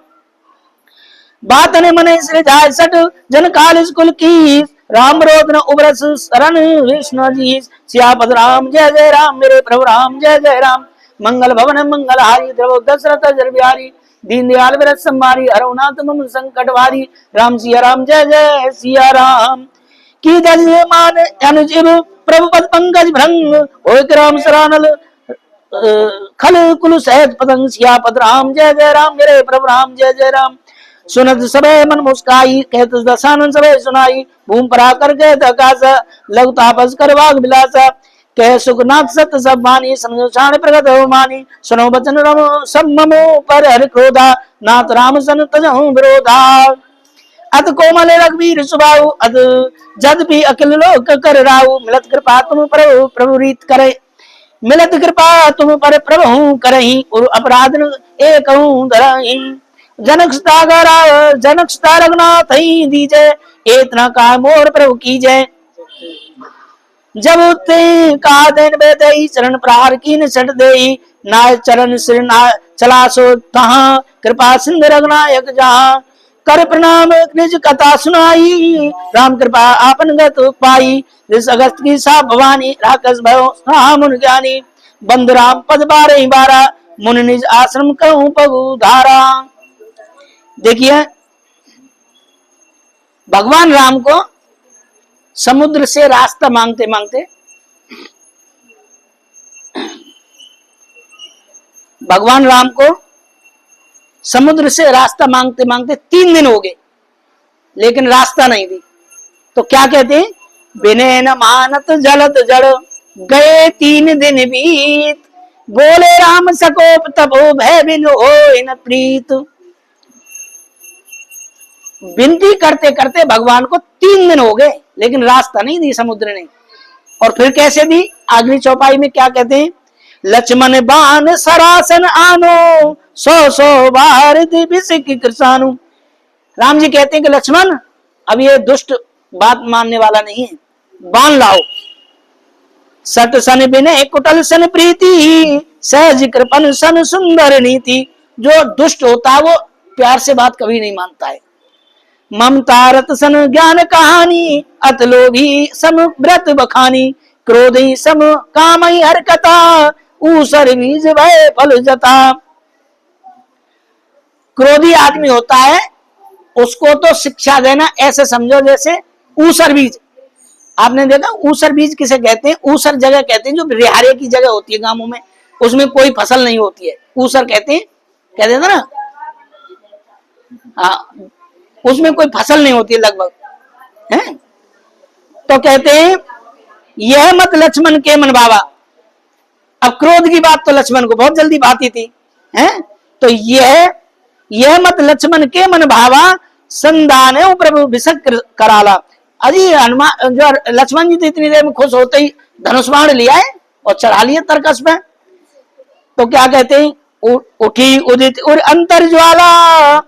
बात ने मने श्री जाय सट, जन काल स्कुल की। राम रोद न उबरस शरण विष्णु जी। सियापत राम जय जय राम, मेरे प्रभु राम जय जय राम। मंगल भवन मंगलहारी, ध्रुव दशरथ जर बिहारी। दीन दयाल व्रत संहारी, हरो नाथ मम संकट भारी। राम सिया राम जय जय सिया राम, की दज मान अनुजीव। प्रभु पद पंकज भृंग, होय राम सरानल खल कुल सहित पतंग। सियापत राम जय जय राम, मेरे प्रभु राम जय जय राम। सुनत सबे मन मुस्काई, कहत दशानन सबे सुनाई। भूम परा कर कहत आकाश, लघु तापस कर वाग विलासा। कह सुखनाथ सत सब मानी, संसार प्रगट हो मानी। सुनो बचन रमो सब ममो, पर हर क्रोधा। नाथ राम सन तजहु विरोधा। अत कोमल रघुवीर सुबाहु, अत जद भी अखिल लोक कर राहु। मिलत कृपा तुम प्रभु प्रभु रीत करे, मिलत कृपा तुम पर प्रभु करही। और अपराध एक धरही। जनक जनक रघुनाथ दीजय, इतना का मोर प्रभु की जय। जब ते का दिन बेदई, चरण प्रहार कीन सट देई। नाय चरण सिर ना चला सो तहाँ, कृपा सिंधु रघुनायक जहाँ। कर प्रणाम निज कथा सुनाई, राम कृपा आपन गत पाई। इस अगस्त की सा भवानी, राकस भयो मुन ज्ञानी। बंद राम पद बारे बारा, मुन निज आश्रम कहूँ पगु धारा। देखिए भगवान राम को समुद्र से रास्ता मांगते मांगते, भगवान राम को समुद्र से रास्ता मांगते मांगते 3 दिन हो गए, लेकिन रास्ता नहीं दी। तो क्या कहते हैं, बिने न मानत जलत जड़, गए 3 दिन बीत। बोले राम सकोप तपो, भय बिन होय न प्रीत। विनती करते करते भगवान को 3 दिन हो गए, लेकिन रास्ता नहीं दी समुद्र ने। और फिर कैसे दी, अगली चौपाई में क्या कहते हैं, लक्ष्मण बाण सरासन आनो, 100 बार कृषानु। राम जी कहते हैं कि लक्ष्मण अब ये दुष्ट बात मानने वाला नहीं है, बाण लाओ। सट सन बिने कुटल सन प्रीति, सहज कृपन सन सुंदर नीति। जो दुष्ट होता है वो प्यार से बात कभी नहीं मानता है। ममता रत सन ज्ञान कहानी, अत लोभी सम व्रत बखानी। क्रोधी सम कामई हर कथा, ऊसर बीज भय फल जता। क्रोधी आदमी होता है, उसको तो शिक्षा देना ऐसे समझो जैसे ऊसर बीज। आपने देखा ऊसर बीज किसे कहते हैं, ऊसर जगह कहते हैं जो रिहारे की जगह होती है गांवों में, उसमें कोई फसल नहीं होती है, ऊसर कहते हैं, कहते हैं ना। हाँ, उसमें कोई फसल नहीं होती है लगभग, है। तो कहते हैं यह मत लक्ष्मण के मन भावा। अब क्रोध की बात तो लक्ष्मण को बहुत जल्दी भाती थी, हैं? तो यह मत लक्ष्मण के मन भावा, संदान प्रभु विषक कराला। अजी हनुमान जो लक्ष्मण जी तो इतनी देर में खुश होते ही धनुष बाण लिया है और चढ़ा लिया तरकस पे। तो क्या कहते हैं, उठी उदित उर अंतर ज्वाला,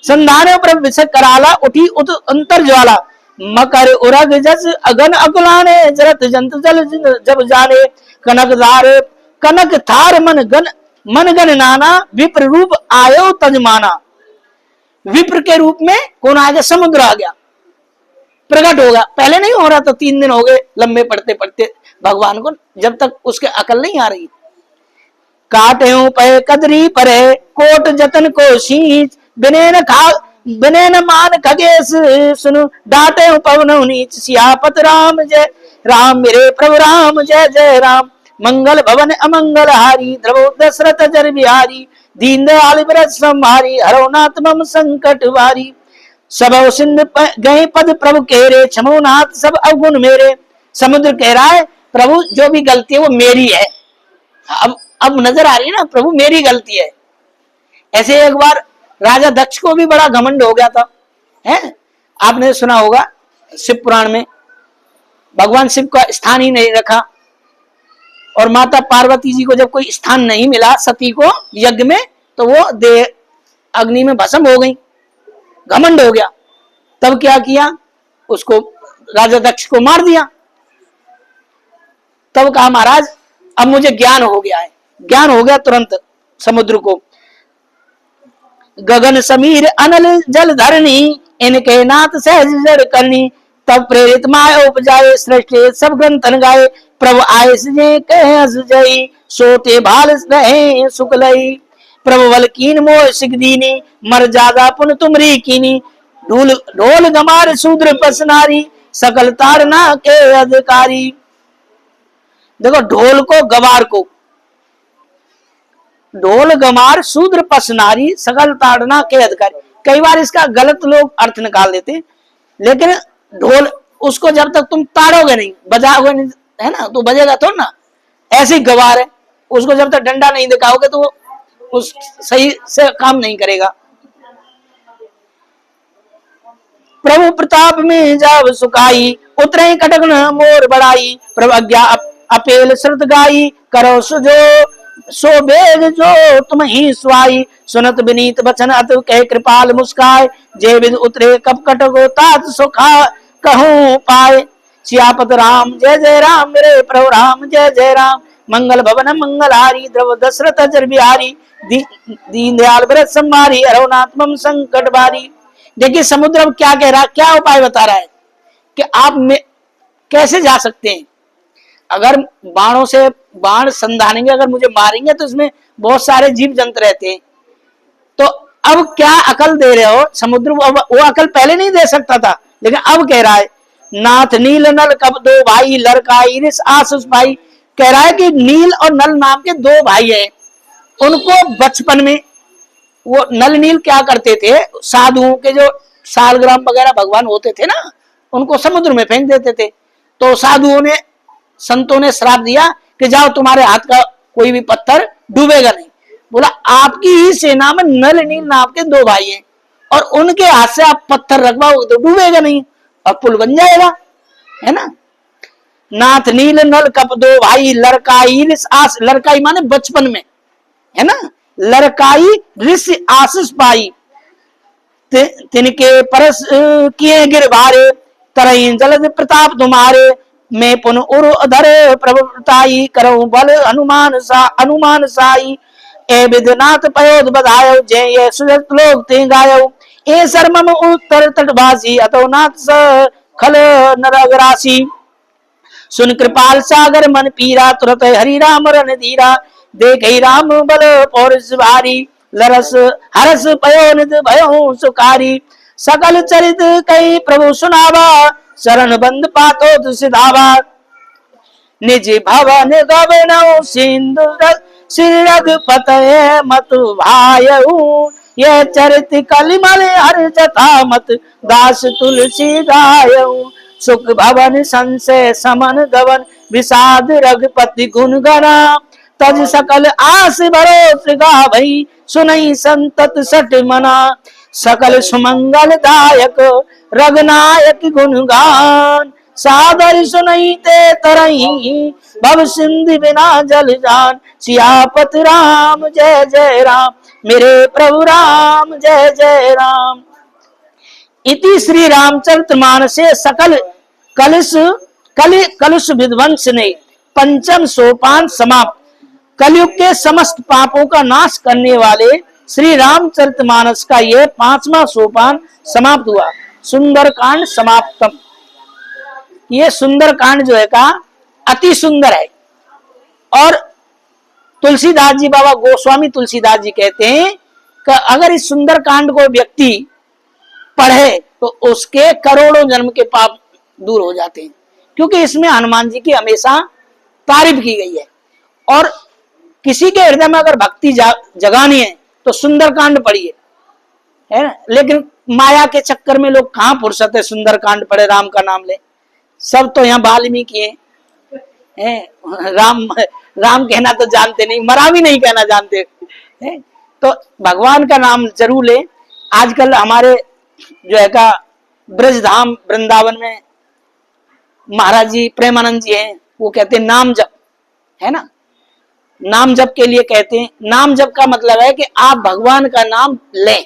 संधान प्रभु विषक कराला। उठी उत अंतर ज्वाला, मकर उरग जस अगन अकुलाने, जरत जंत जल जब जाने, कनक थार मन गण नाना, विप्र रूप आयो तजमाना। विप्र के रूप में कौन आ गया? समुद्र आ गया, प्रकट होगा। पहले नहीं हो रहा था, 3 दिन हो गए लंबे पढ़ते पढ़ते भगवान को, जब तक उसके अकल नहीं आ रही। काटे पे कदरी परे, कोट जतन को शीच, बिने न मान खगेश सुनु, डाटे पवन नीच। सियापत राम जय राम, मेरे प्रभु राम जय जय राम। मंगल भवन अमंगल हारी, द्रवो दशरथ जर बिहारी, दीन दयाल व्रत संहारी, हरो नाथ मम संकट वारी। सब सिंध गए पद प्रभु केरे, क्षमो नाथ सब अवगुण मेरे। समुद्र कह रहा है प्रभु जो भी गलती है वो मेरी है। अब नजर आ रही है ना, प्रभु मेरी गलती है। ऐसे एक बार राजा दक्ष को भी बड़ा घमंड हो गया था, है? आपने सुना होगा शिव पुराण में, भगवान शिव का स्थान ही नहीं रखा, और माता पार्वती जी को जब कोई स्थान नहीं मिला सती को यज्ञ में, तो वो देह अग्नि में भस्म हो गई, घमंड हो गया। तब क्या किया? उसको राजा दक्ष को मार दिया। तब कहा महाराज अब मुझे ज्ञान हो गया है। ज्ञान हो गया तुरंत समुद्र को। गगन समीर अनल जल धरनी, इनके नाथ सहज जड़ करनी। तब प्रेरित माया उपजाए, सृष्टि सब ग्रंथन गाए। प्रभु आय सजे कहे हस जई, सोते भाल रहे सुकलई। प्रभु बल कीन मोह सिख दीनी, मर जादा पुन तुमरी कीनी। ढोल गमार शूद्र पसनारी, सकल तारना के अधिकारी। देखो ढोल को गवार को, ढोल गमार शूद्र पसनारी, सकल ताड़ना के अधिकारी। कई बार इसका गलत लोग अर्थ निकाल देते, लेकिन ढोल उसको जब तक तुम ताड़ोगे नहीं, बजाओगे नहीं, है ना, तो बजेगा तो ना। ऐसे ही गवार है, उसको जब तक डंडा नहीं दिखाओगे तो वो उस सही से काम नहीं करेगा। प्रभु प्रताप में जाव सुखाई, उतरे कटक मोर बढ़ाई। प्रभु आज्ञा अपेल श्रुत गाई, करो सुजो सो बेग जो तुम ही स्वाई। सुनत विनीत बचन अत कह कृपाल मुस्काय, जे विद उतरे कप कटको तात सुखा कहूं पाए। सियापत राम जय जय राम, मेरे प्रभु राम जय जय राम। मंगल भवन मंगलहारी, द्रव दशरथ जर बिहारी। दीन दयाल व्रत संहारी, अरवनाथ मम संकट बारी। देखिए समुद्र अब क्या कह रहा है, क्या उपाय बता रहा है कि आप कैसे जा सकते हैं। अगर बाणों से बाण संधानेंगे, अगर मुझे मारेंगे तो इसमें बहुत सारे जीव जंतु रहते हैं। तो अब क्या अकल दे रहे हो समुद्र? वो अकल पहले नहीं दे सकता था, लेकिन अब कह रहा है नाथ नील नल कब दो भाई, लड़काई रिस आसुस भाई। कह रहा है कि नील और नल नाम के 2 भाई हैं। उनको बचपन में वो नल नील क्या करते थे, साधुओं के जो सालग्राम वगैरह भगवान होते थे ना, उनको समुद्र में फेंक देते थे। तो साधुओं ने, संतों ने श्राप दिया कि जाओ तुम्हारे हाथ का कोई भी पत्थर डूबेगा नहीं। बोला आपकी ही सेना में नल नील नाम के 2 भाई हैं, और उनके हाथ से आप पत्थर रखवाओगे तो डूबेगा नहीं और पुल बन जाएगा, है ना। नाथ नील नल कप 2 भाई, लड़काई रिस आस, लड़काई माने बचपन में, है ना, लड़काई रिस आशीष पाई। तिनके परस किए गिर भारे, तरई जलद प्रताप तुम्हारे। मैं पुन उर अधर प्रभुताई, करो बल हनुमान साई। ए विधनाथ पयोद बधायो, जय ये सुजत लोग ते गायो। ए शर्मम उत्तर तटवासी, अतो नाथ खल नरग राशि। सुन कृपाल सागर मन पीरा, तुरत हरि राम रन धीरा। देख राम बल पौरुष भारी, लरस हरस पयो निध भयो सुकारी। सकल चरित कई प्रभु सुनावा, शरण बंद पातो सिधावा। निज भवन गवनौ सिंधु श्री रघुपत मत भायऊ। ये चरित कलिमल हर जथा मत, दास तुलसी गायऊ। सुख भवन संशय समन गवन, विषाद रघुपति गुण गना। तज सकल आस भरोस गावई, सुनई संतत सट मना। सकल सुमंगल दायक रघुनायक गुणगान। सादर सुनई ते तरही, भव सिंधु बिना जल जान। सियापत राम जय जय राम, मेरे प्रभु राम जय जय राम। इति श्री रामचरितमानसे सकल कलुष कलुष विध्वंस ने पंचम सोपान समाप्त। कलयुग के समस्त पापों का नाश करने वाले श्री रामचरितमानस का यह 5वां सोपान समाप्त हुआ। सुंदरकांड समाप्तम। ये सुंदरकांड जो है का अति सुंदर है। और तुलसीदास जी, बाबा गोस्वामी तुलसीदास जी कहते हैं कि अगर इस सुंदरकांड को व्यक्ति पढ़े तो उसके करोड़ों जन्म के पाप दूर हो जाते हैं, क्योंकि इसमें हनुमान जी की हमेशा तारीफ की गई है। और किसी के हृदय में अगर भक्ति जगानी है तो सुंदरकांड पढ़िए, है ना। लेकिन माया के चक्कर में लोग कहां फुर्सत है सुंदरकांड पढ़े, राम का नाम ले। सब तो यहाँ वाल्मीकि है, राम राम कहना तो जानते नहीं, मरा भी नहीं कहना जानते है। तो भगवान का नाम जरूर ले। आजकल हमारे जो है का ब्रज धाम वृंदावन में महाराज जी प्रेमानंद जी हैं, वो कहते हैं नाम जप, है ना। नाम जप के लिए कहते हैं। नाम जप का मतलब है कि आप भगवान का नाम लें,